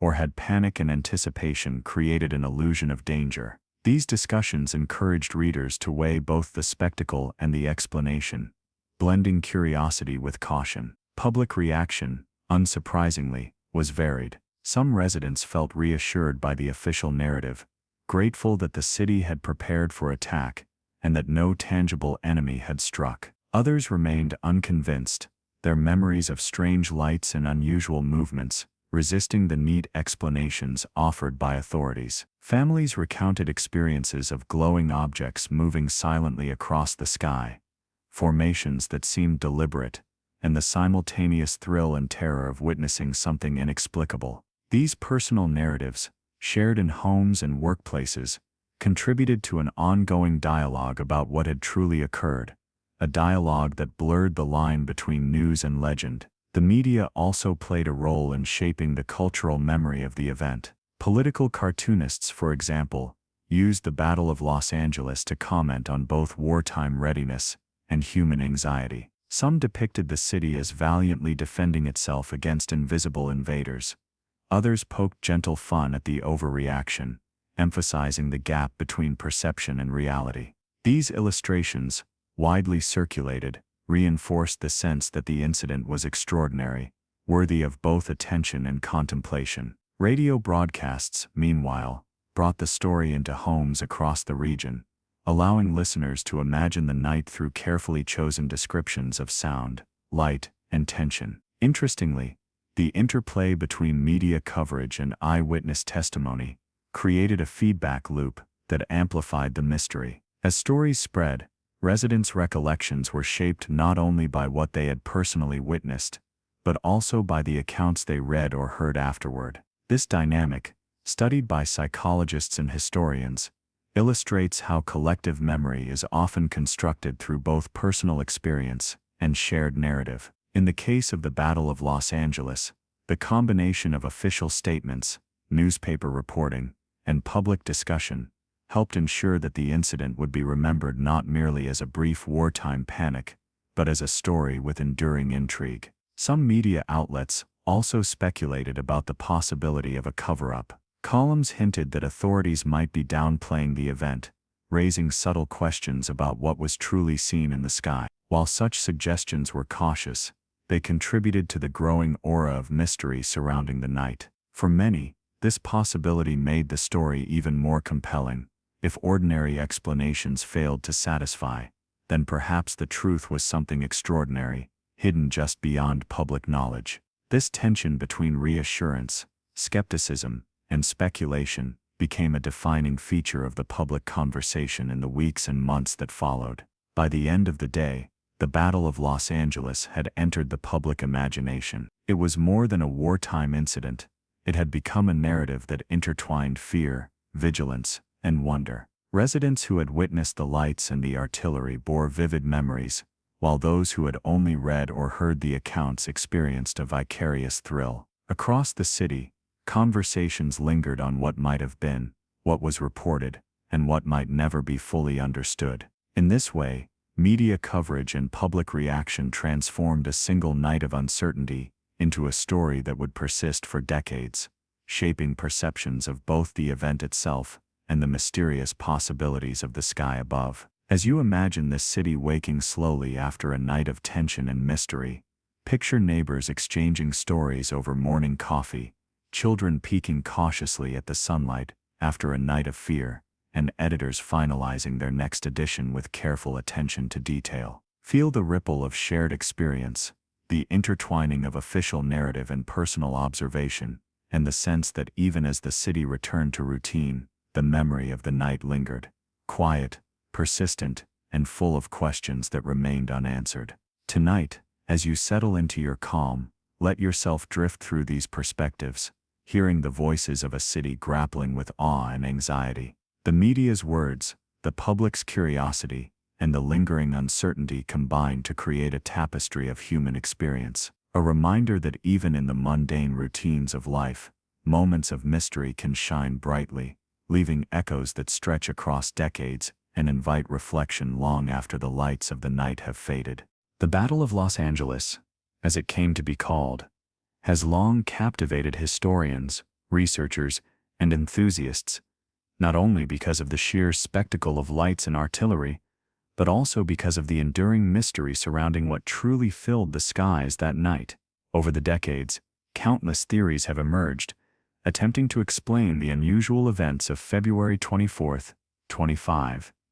[SPEAKER 1] or had panic and anticipation created an illusion of danger? These discussions encouraged readers to weigh both the spectacle and the explanation, blending curiosity with caution. Public reaction, unsurprisingly, was varied. Some residents felt reassured by the official narrative, grateful that the city had prepared for attack and that no tangible enemy had struck. Others remained unconvinced, their memories of strange lights and unusual movements resisting the neat explanations offered by authorities. Families recounted experiences of glowing objects moving silently across the sky, formations that seemed deliberate, and the simultaneous thrill and terror of witnessing something inexplicable. These personal narratives, shared in homes and workplaces, contributed to an ongoing dialogue about what had truly occurred, a dialogue that blurred the line between news and legend. The media also played a role in shaping the cultural memory of the event. Political cartoonists, for example, used the Battle of Los Angeles to comment on both wartime readiness and human anxiety. Some depicted the city as valiantly defending itself against invisible invaders. Others poked gentle fun at the overreaction, emphasizing the gap between perception and reality. These illustrations, widely circulated, reinforced the sense that the incident was extraordinary, worthy of both attention and contemplation. Radio broadcasts, meanwhile, brought the story into homes across the region, allowing listeners to imagine the night through carefully chosen descriptions of sound, light, and tension. Interestingly, the interplay between media coverage and eyewitness testimony created a feedback loop that amplified the mystery. As stories spread, residents' recollections were shaped not only by what they had personally witnessed, but also by the accounts they read or heard afterward. This dynamic, studied by psychologists and historians, illustrates how collective memory is often constructed through both personal experience and shared narrative. In the case of the Battle of Los Angeles, the combination of official statements, newspaper reporting, and public discussion helped ensure that the incident would be remembered not merely as a brief wartime panic, but as a story with enduring intrigue. Some media outlets also speculated about the possibility of a cover-up. Columns hinted that authorities might be downplaying the event, raising subtle questions about what was truly seen in the sky. While such suggestions were cautious, they contributed to the growing aura of mystery surrounding the night. For many, this possibility made the story even more compelling. If ordinary explanations failed to satisfy, then perhaps the truth was something extraordinary, hidden just beyond public knowledge. This tension between reassurance, skepticism, and speculation became a defining feature of the public conversation in the weeks and months that followed. By the end of the day, the Battle of Los Angeles had entered the public imagination. It was more than a wartime incident. It had become a narrative that intertwined fear, vigilance, and wonder. Residents who had witnessed the lights and the artillery bore vivid memories, while those who had only read or heard the accounts experienced a vicarious thrill. Across the city, conversations lingered on what might have been, what was reported, and what might never be fully understood. In this way, media coverage and public reaction transformed a single night of uncertainty into a story that would persist for decades, shaping perceptions of both the event itself and the mysterious possibilities of the sky above. As you imagine this city waking slowly after a night of tension and mystery, picture neighbors exchanging stories over morning coffee, children peeking cautiously at the sunlight after a night of fear, and editors finalizing their next edition with careful attention to detail. Feel the ripple of shared experience, the intertwining of official narrative and personal observation, and the sense that even as the city returned to routine, the memory of the night lingered, quiet, persistent, and full of questions that remained unanswered. Tonight, as you settle into your calm, let yourself drift through these perspectives, hearing the voices of a city grappling with awe and anxiety. The media's words, the public's curiosity, and the lingering uncertainty combine to create a tapestry of human experience, a reminder that even in the mundane routines of life, moments of mystery can shine brightly, leaving echoes that stretch across decades and invite reflection long after the lights of the night have faded. The Battle of Los Angeles, as it came to be called, has long captivated historians, researchers, and enthusiasts, not only because of the sheer spectacle of lights and artillery, but also because of the enduring mystery surrounding what truly filled the skies that night. Over the decades, countless theories have emerged, attempting to explain the unusual events of February 24,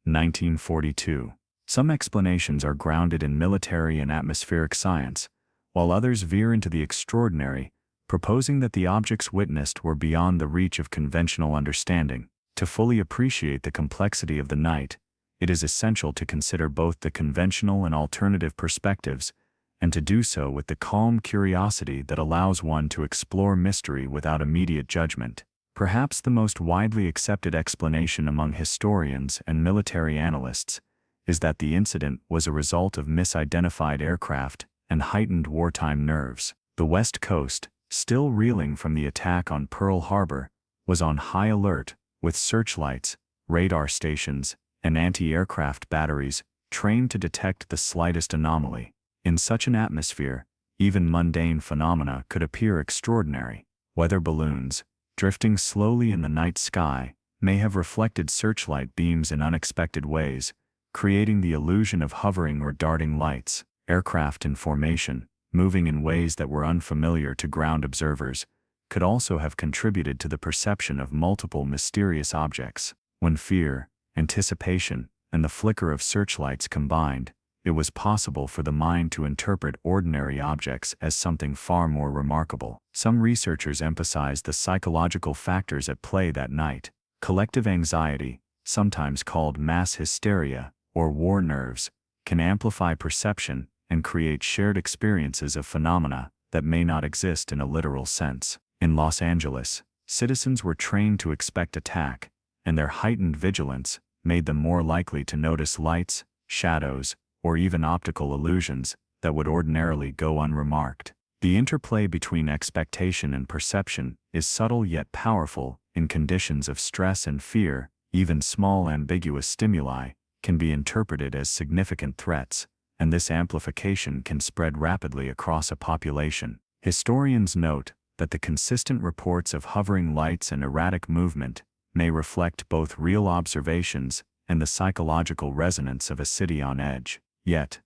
[SPEAKER 1] 1942. Some explanations are grounded in military and atmospheric science, while others veer into the extraordinary, proposing that the objects witnessed were beyond the reach of conventional understanding. To fully appreciate the complexity of the night, it is essential to consider both the conventional and alternative perspectives, and to do so with the calm curiosity that allows one to explore mystery without immediate judgment. Perhaps the most widely accepted explanation among historians and military analysts is that the incident was a result of misidentified aircraft and heightened wartime nerves. The West Coast, still reeling from the attack on Pearl Harbor, was on high alert, with searchlights, radar stations, and anti-aircraft batteries trained to detect the slightest anomaly. In such an atmosphere, even mundane phenomena could appear extraordinary. Weather balloons, drifting slowly in the night sky, may have reflected searchlight beams in unexpected ways, creating the illusion of hovering or darting lights. Aircraft in formation, moving in ways that were unfamiliar to ground observers, could also have contributed to the perception of multiple mysterious objects. When fear, anticipation, and the flicker of searchlights combined, it was possible for the mind to interpret ordinary objects as something far more remarkable. Some researchers emphasize the psychological factors at play that night. Collective anxiety, sometimes called mass hysteria or war nerves, can amplify perception and create shared experiences of phenomena that may not exist in a literal sense. In Los Angeles, citizens were trained to expect attack, and their heightened vigilance made them more likely to notice lights, shadows, or even optical illusions that would ordinarily go unremarked. The interplay between expectation and perception is subtle yet powerful. In conditions of stress and fear, even small ambiguous stimuli can be interpreted as significant threats, and this amplification can spread rapidly across a population. Historians note that the consistent reports of hovering lights and erratic movement may reflect both real observations and the psychological resonance of a city on edge. Yet,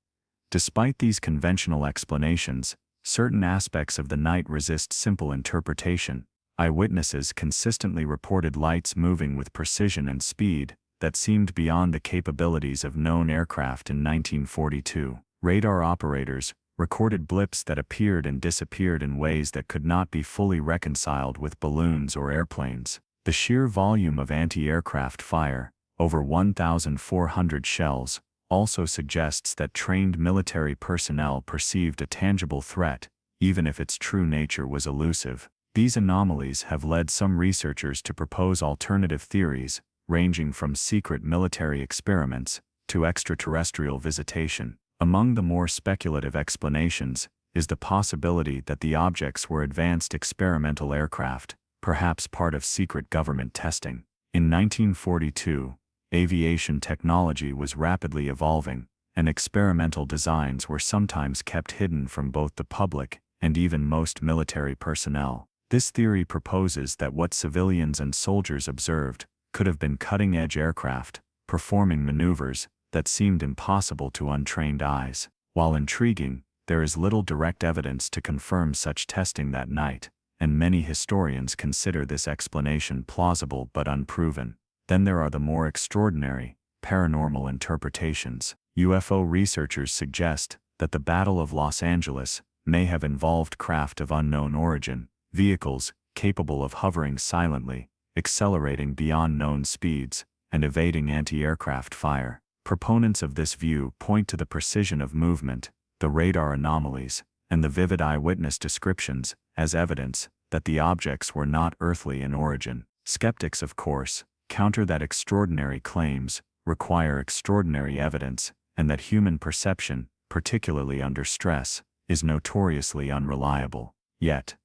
[SPEAKER 1] despite these conventional explanations, certain aspects of the night resist simple interpretation. Eyewitnesses consistently reported lights moving with precision and speed that seemed beyond the capabilities of known aircraft in 1942. Radar operators recorded blips that appeared and disappeared in ways that could not be fully reconciled with balloons or airplanes. The sheer volume of anti-aircraft fire, over 1,400 shells, also suggests that trained military personnel perceived a tangible threat, even if its true nature was elusive. These anomalies have led some researchers to propose alternative theories, ranging from secret military experiments to extraterrestrial visitation. Among the more speculative explanations is the possibility that the objects were advanced experimental aircraft, perhaps part of secret government testing. In 1942, aviation technology was rapidly evolving, and experimental designs were sometimes kept hidden from both the public and even most military personnel. This theory proposes that what civilians and soldiers observed could have been cutting-edge aircraft, performing maneuvers that seemed impossible to untrained eyes. While intriguing, there is little direct evidence to confirm such testing that night, and many historians consider this explanation plausible but unproven. Then there are the more extraordinary, paranormal interpretations. UFO researchers suggest that the Battle of Los Angeles may have involved craft of unknown origin, vehicles capable of hovering silently, accelerating beyond known speeds, and evading anti-aircraft fire. Proponents of this view point to the precision of movement, the radar anomalies, and the vivid eyewitness descriptions as evidence that the objects were not earthly in origin. Skeptics, of course, counter that extraordinary claims require extraordinary evidence, and that human perception, particularly under stress, is notoriously unreliable. Yet,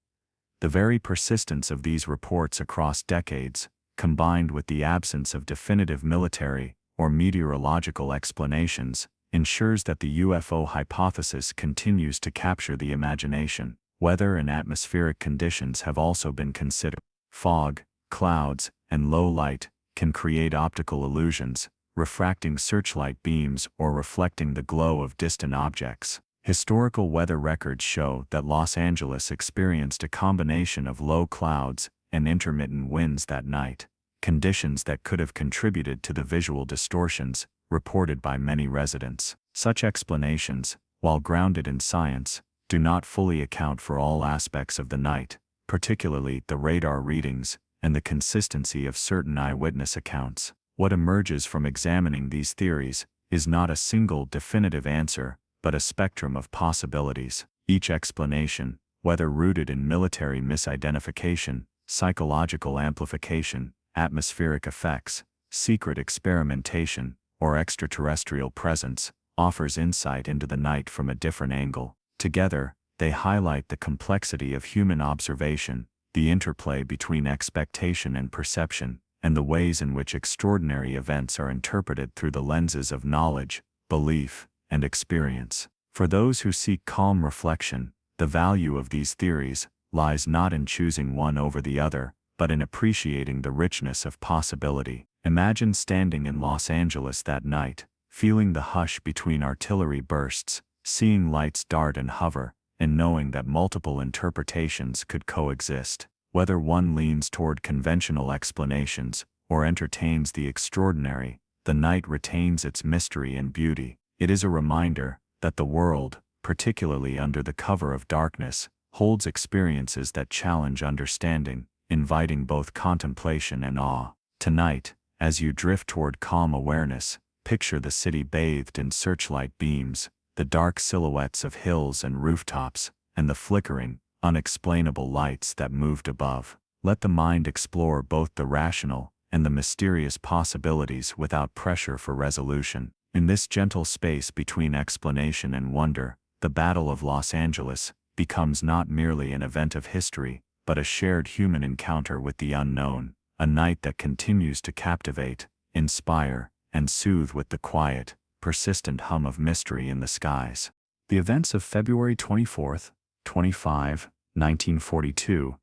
[SPEAKER 1] the very persistence of these reports across decades, combined with the absence of definitive military or meteorological explanations, ensures that the UFO hypothesis continues to capture the imagination. Weather and atmospheric conditions have also been considered. Fog, clouds, and low light can create optical illusions, refracting searchlight beams or reflecting the glow of distant objects. Historical weather records show that Los Angeles experienced a combination of low clouds and intermittent winds that night, conditions that could have contributed to the visual distortions reported by many residents. Such explanations, while grounded in science, do not fully account for all aspects of the night, particularly the radar readings and the consistency of certain eyewitness accounts. What emerges from examining these theories is not a single definitive answer, but a spectrum of possibilities. Each explanation, whether rooted in military misidentification, psychological amplification, atmospheric effects, secret experimentation, or extraterrestrial presence, offers insight into the night from a different angle. Together, they highlight the complexity of human observation, the interplay between expectation and perception, and the ways in which extraordinary events are interpreted through the lenses of knowledge, belief, and experience. For those who seek calm reflection, the value of these theories lies not in choosing one over the other, but in appreciating the richness of possibility. Imagine standing in Los Angeles that night, feeling the hush between artillery bursts, seeing lights dart and hover, and knowing that multiple interpretations could coexist. Whether one leans toward conventional explanations or entertains the extraordinary, the night retains its mystery and beauty. It is a reminder that the world, particularly under the cover of darkness, holds experiences that challenge understanding, inviting both contemplation and awe. Tonight, as you drift toward calm awareness, picture the city bathed in searchlight beams, the dark silhouettes of hills and rooftops, and the flickering, unexplainable lights that moved above. Let the mind explore both the rational and the mysterious possibilities without pressure for resolution. In this gentle space between explanation and wonder, the Battle of Los Angeles becomes not merely an event of history, but a shared human encounter with the unknown, a night that continues to captivate, inspire, and soothe with the quiet, persistent hum of mystery in the skies. The events of February 24, 1942,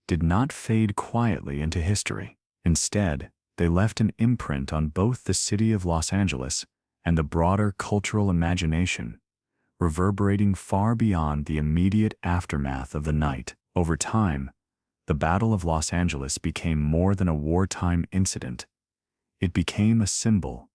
[SPEAKER 1] did not fade quietly into history. Instead, they left an imprint on both the city of Los Angeles and the broader cultural imagination, reverberating far beyond the immediate aftermath of the night. Over time, the Battle of Los Angeles became more than a wartime incident. It became a symbol,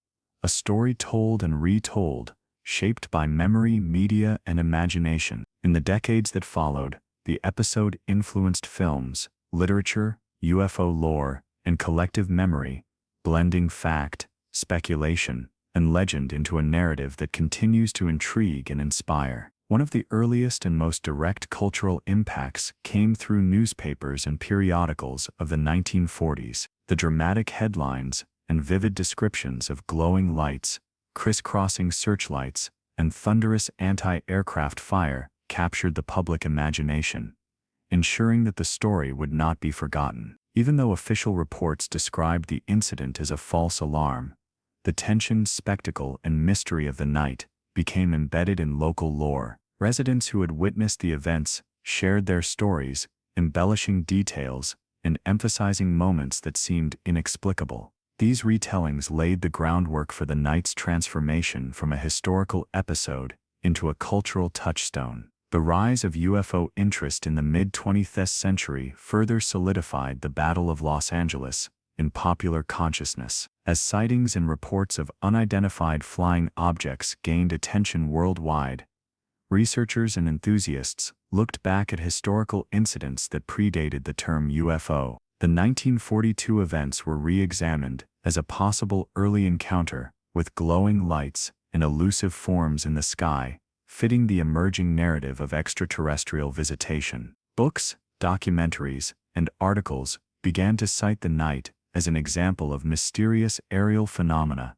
[SPEAKER 1] a story told and retold, shaped by memory, media, and imagination. In the decades that followed, the episode influenced films, literature, UFO lore, and collective memory, blending fact, speculation, and legend into a narrative that continues to intrigue and inspire. One of the earliest and most direct cultural impacts came through newspapers and periodicals of the 1940s. The dramatic headlines and vivid descriptions of glowing lights, crisscrossing searchlights, and thunderous anti-aircraft fire captured the public imagination, ensuring that the story would not be forgotten. Even though official reports described the incident as a false alarm, the tension, spectacle, and mystery of the night became embedded in local lore. Residents who had witnessed the events shared their stories, embellishing details and emphasizing moments that seemed inexplicable. These retellings laid the groundwork for the night's transformation from a historical episode into a cultural touchstone. The rise of UFO interest in the mid-20th century further solidified the Battle of Los Angeles in popular consciousness. As sightings and reports of unidentified flying objects gained attention worldwide, researchers and enthusiasts looked back at historical incidents that predated the term UFO. The 1942 events were re-examined as a possible early encounter with glowing lights and elusive forms in the sky, fitting the emerging narrative of extraterrestrial visitation. Books, documentaries, and articles began to cite the night as an example of mysterious aerial phenomena,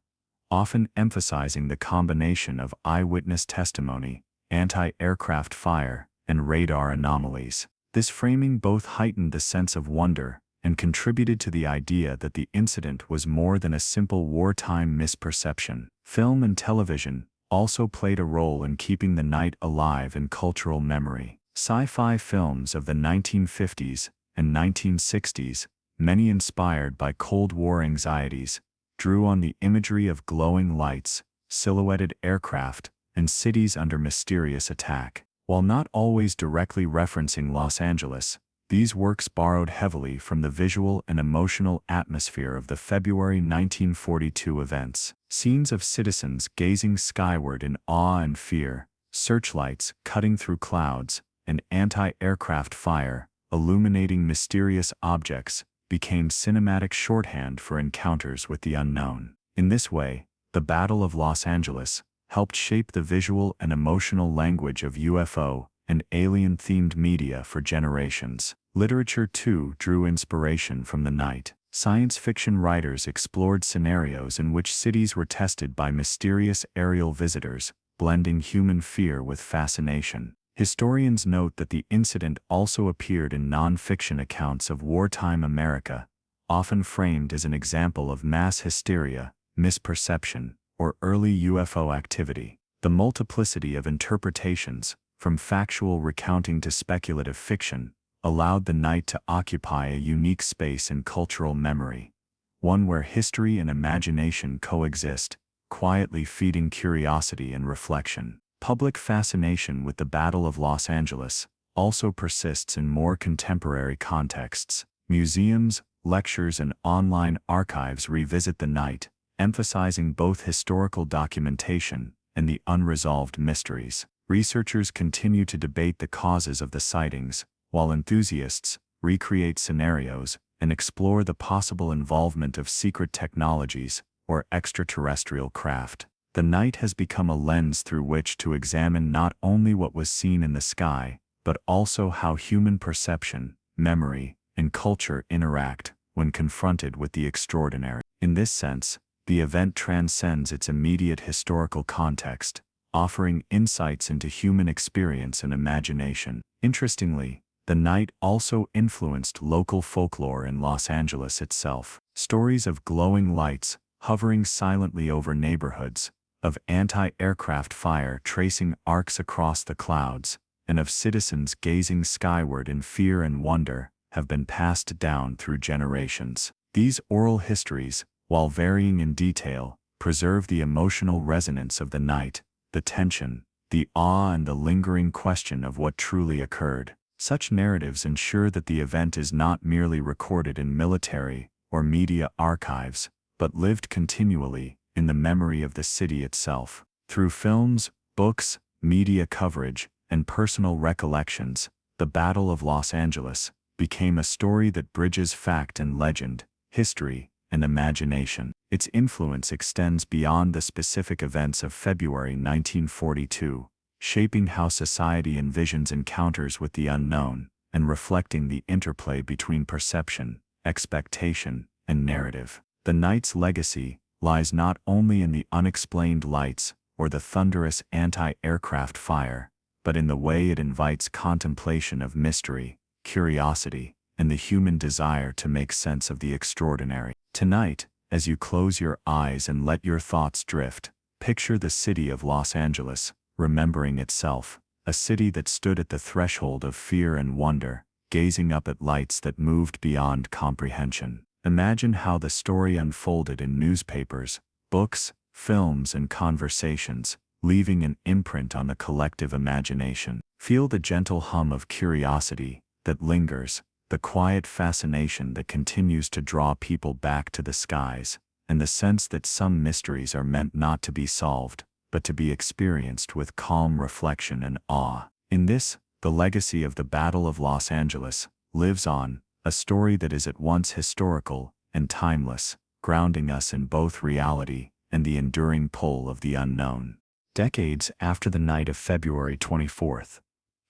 [SPEAKER 1] often emphasizing the combination of eyewitness testimony, anti-aircraft fire, and radar anomalies. This framing both heightened the sense of wonder and contributed to the idea that the incident was more than a simple wartime misperception. Film and television also played a role in keeping the night alive in cultural memory. Sci-fi films of the 1950s and 1960s, many inspired by Cold War anxieties, drew on the imagery of glowing lights, silhouetted aircraft, and cities under mysterious attack. While not always directly referencing Los Angeles, these works borrowed heavily from the visual and emotional atmosphere of the February 1942 events. Scenes of citizens gazing skyward in awe and fear, searchlights cutting through clouds, and anti-aircraft fire illuminating mysterious objects became cinematic shorthand for encounters with the unknown. In this way, the Battle of Los Angeles helped shape the visual and emotional language of UFO and alien-themed media for generations. Literature, too, drew inspiration from the night. Science fiction writers explored scenarios in which cities were tested by mysterious aerial visitors, blending human fear with fascination. Historians note that the incident also appeared in non-fiction accounts of wartime America, often framed as an example of mass hysteria, misperception, or early UFO activity. The multiplicity of interpretations, from factual recounting to speculative fiction, allowed the night to occupy a unique space in cultural memory, one where history and imagination coexist, quietly feeding curiosity and reflection. Public fascination with the Battle of Los Angeles also persists in more contemporary contexts. Museums, lectures, and online archives revisit the night, emphasizing both historical documentation and the unresolved mysteries. Researchers continue to debate the causes of the sightings, while enthusiasts recreate scenarios and explore the possible involvement of secret technologies or extraterrestrial craft. The night has become a lens through which to examine not only what was seen in the sky, but also how human perception, memory, and culture interact when confronted with the extraordinary. In this sense, the event transcends its immediate historical context, offering insights into human experience and imagination. Interestingly, the night also influenced local folklore in Los Angeles itself. Stories of glowing lights hovering silently over neighborhoods, of anti-aircraft fire tracing arcs across the clouds, and of citizens gazing skyward in fear and wonder, have been passed down through generations. These oral histories, while varying in detail, preserve the emotional resonance of the night, the tension, the awe, and the lingering question of what truly occurred. Such narratives ensure that the event is not merely recorded in military or media archives, but lived continually in the memory of the city itself. Through films, books, media coverage, and personal recollections, the Battle of Los Angeles became a story that bridges fact and legend, history and imagination. Its influence extends beyond the specific events of February 1942, shaping how society envisions encounters with the unknown and reflecting the interplay between perception, expectation, and narrative. The night's legacy lies not only in the unexplained lights or the thunderous anti-aircraft fire, but in the way it invites contemplation of mystery, curiosity, and the human desire to make sense of the extraordinary. Tonight, as you close your eyes and let your thoughts drift, picture the city of Los Angeles, remembering itself, a city that stood at the threshold of fear and wonder, gazing up at lights that moved beyond comprehension. Imagine how the story unfolded in newspapers, books, films, and conversations, leaving an imprint on the collective imagination. Feel the gentle hum of curiosity that lingers, the quiet fascination that continues to draw people back to the skies, and the sense that some mysteries are meant not to be solved, but to be experienced with calm reflection and awe. In this, the legacy of the Battle of Los Angeles lives on, a story that is at once historical and timeless, grounding us in both reality and the enduring pull of the unknown. Decades after the night of February 24,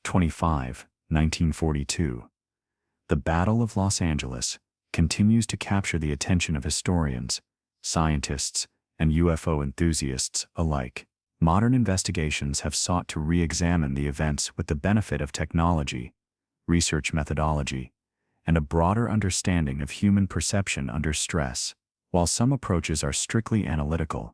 [SPEAKER 1] 1942, the Battle of Los Angeles continues to capture the attention of historians, scientists, and UFO enthusiasts alike. Modern investigations have sought to re-examine the events with the benefit of technology, research methodology, and a broader understanding of human perception under stress. While some approaches are strictly analytical,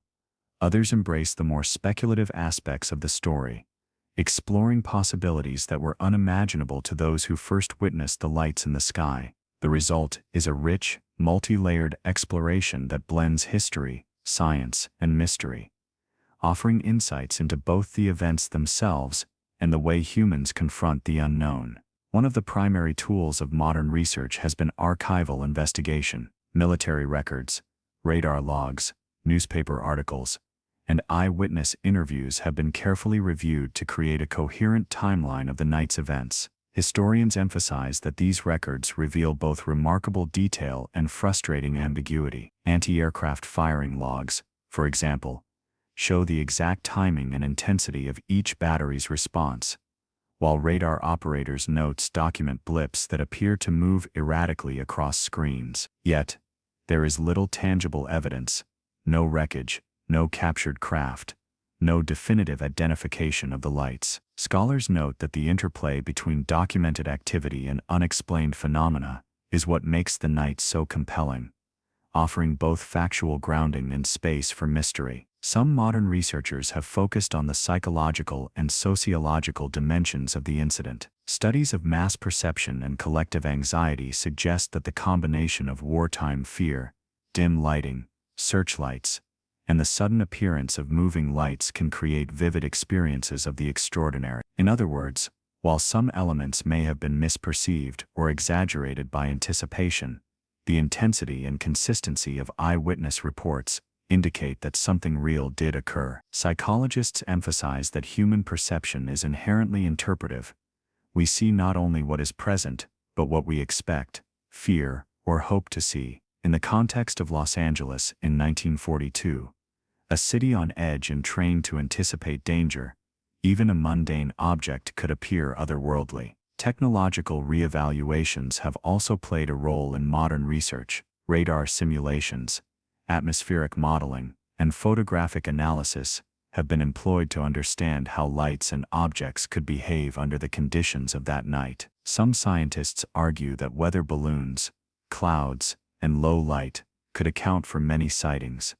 [SPEAKER 1] others embrace the more speculative aspects of the story, exploring possibilities that were unimaginable to those who first witnessed the lights in the sky. The result is a rich, multi-layered exploration that blends history, science, and mystery, offering insights into both the events themselves and the way humans confront the unknown. One of the primary tools of modern research has been archival investigation. Military records, radar logs, newspaper articles, and eyewitness interviews have been carefully reviewed to create a coherent timeline of the night's events. Historians emphasize that these records reveal both remarkable detail and frustrating ambiguity. Anti-aircraft firing logs, for example, show the exact timing and intensity of each battery's response, while radar operators' notes document blips that appear to move erratically across screens. Yet, there is little tangible evidence, no wreckage, no captured craft, no definitive identification of the lights. Scholars note that the interplay between documented activity and unexplained phenomena is what makes the night so compelling, offering both factual grounding and space for mystery. Some modern researchers have focused on the psychological and sociological dimensions of the incident. Studies of mass perception and collective anxiety suggest that the combination of wartime fear, dim lighting, searchlights, and the sudden appearance of moving lights can create vivid experiences of the extraordinary. In other words, while some elements may have been misperceived or exaggerated by anticipation, the intensity and consistency of eyewitness reports indicate that something real did occur. Psychologists emphasize that human perception is inherently interpretive. We see not only what is present, but what we expect, fear, or hope to see. In the context of Los Angeles in 1942, a city on edge and trained to anticipate danger, even a mundane object could appear otherworldly. Technological reevaluations have also played a role in modern research. Radar simulations, atmospheric modeling, and photographic analysis have been employed to understand how lights and objects could behave under the conditions of that night. Some scientists argue that weather balloons, clouds, and low light could account for many sightings,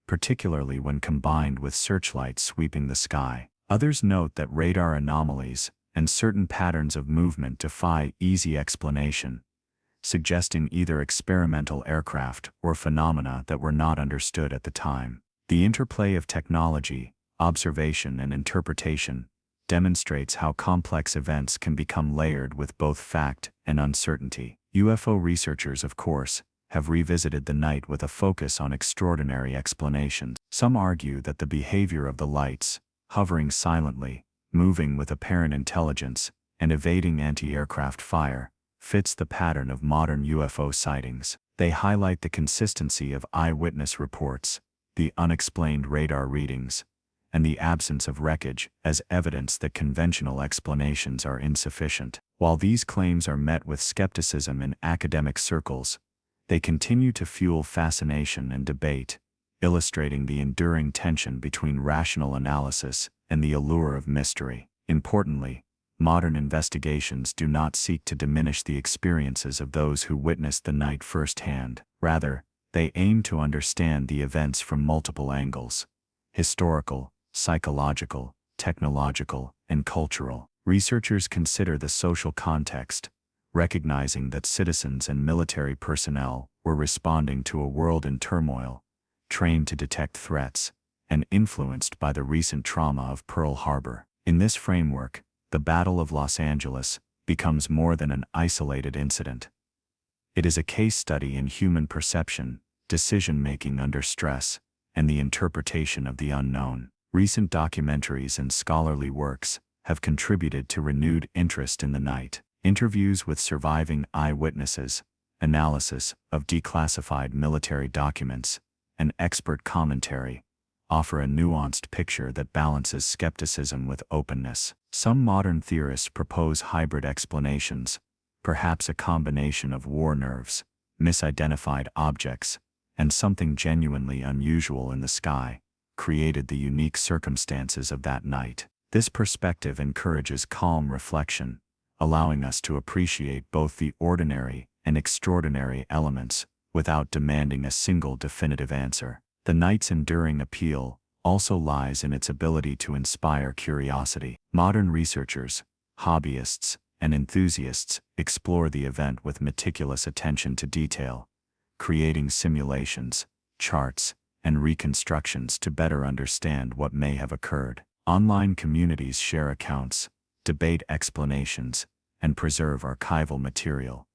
[SPEAKER 1] particularly when combined with searchlights sweeping the sky. Others note that radar anomalies and certain patterns of movement defy easy explanation, suggesting either experimental aircraft or phenomena that were not understood at the time. The interplay of technology, observation, and interpretation demonstrates how complex events can become layered with both fact and uncertainty. UFO researchers, of course, have revisited the night with a focus on extraordinary explanations. Some argue that the behavior of the lights, hovering silently, moving with apparent intelligence, and evading anti-aircraft fire, fits the pattern of modern UFO sightings. They highlight the consistency of eyewitness reports, the unexplained radar readings, and the absence of wreckage as evidence that conventional explanations are insufficient. While these claims are met with skepticism in academic circles, they continue to fuel fascination and debate, illustrating the enduring tension between rational analysis and the allure of mystery. Importantly, modern investigations do not seek to diminish the experiences of those who witnessed the night firsthand. Rather, they aim to understand the events from multiple angles: historical, psychological, technological, and cultural. Researchers consider the social context, recognizing that citizens and military personnel were responding to a world in turmoil, trained to detect threats, and influenced by the recent trauma of Pearl Harbor. In this framework, the Battle of Los Angeles becomes more than an isolated incident. It is a case study in human perception, decision-making under stress, and the interpretation of the unknown. Recent documentaries and scholarly works have contributed to renewed interest in the night. Interviews with surviving eyewitnesses, analysis of declassified military documents, and expert commentary offer a nuanced picture that balances skepticism with openness. Some modern theorists propose hybrid explanations, perhaps a combination of war nerves, misidentified objects, and something genuinely unusual in the sky, created the unique circumstances of that night. This perspective encourages calm reflection, allowing us to appreciate both the ordinary and extraordinary elements without demanding a single definitive answer. The night's enduring appeal also lies in its ability to inspire curiosity. Modern researchers, hobbyists, and enthusiasts explore the event with meticulous attention to detail, creating simulations, charts, and reconstructions to better understand what may have occurred. Online communities share accounts, debate explanations, and preserve archival material,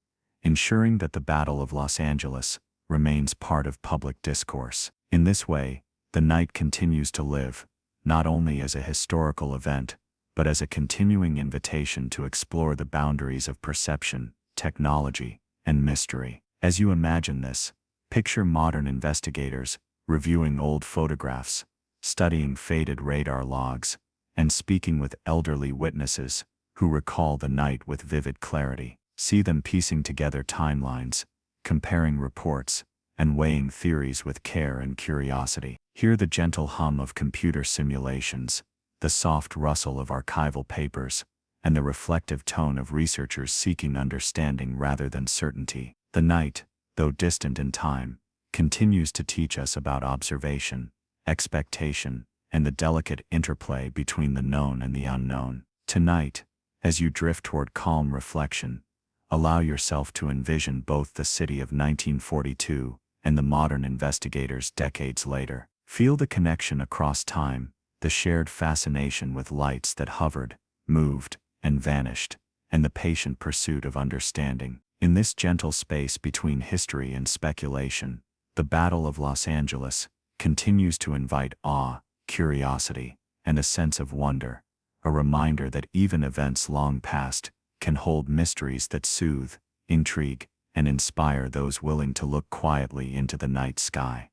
[SPEAKER 1] ensuring that the Battle of Los Angeles remains part of public discourse. In this way, the night continues to live, not only as a historical event, but as a continuing invitation to explore the boundaries of perception, technology, and mystery. As you imagine this, picture modern investigators reviewing old photographs, studying faded radar logs, and speaking with elderly witnesses who recall the night with vivid clarity. See them piecing together timelines, comparing reports, and weighing theories with care and curiosity. Hear the gentle hum of computer simulations, the soft rustle of archival papers, and the reflective tone of researchers seeking understanding rather than certainty. The night, though distant in time, continues to teach us about observation, expectation, and the delicate interplay between the known and the unknown. Tonight, as you drift toward calm reflection, allow yourself to envision both the city of 1942 and the modern investigators decades later. Feel the connection across time, the shared fascination with lights that hovered, moved, and vanished, and the patient pursuit of understanding. In this gentle space between history and speculation, the Battle of Los Angeles continues to invite awe, curiosity, and a sense of wonder, a reminder that even events long past can hold mysteries that soothe, intrigue, and inspire those willing to look quietly into the night sky.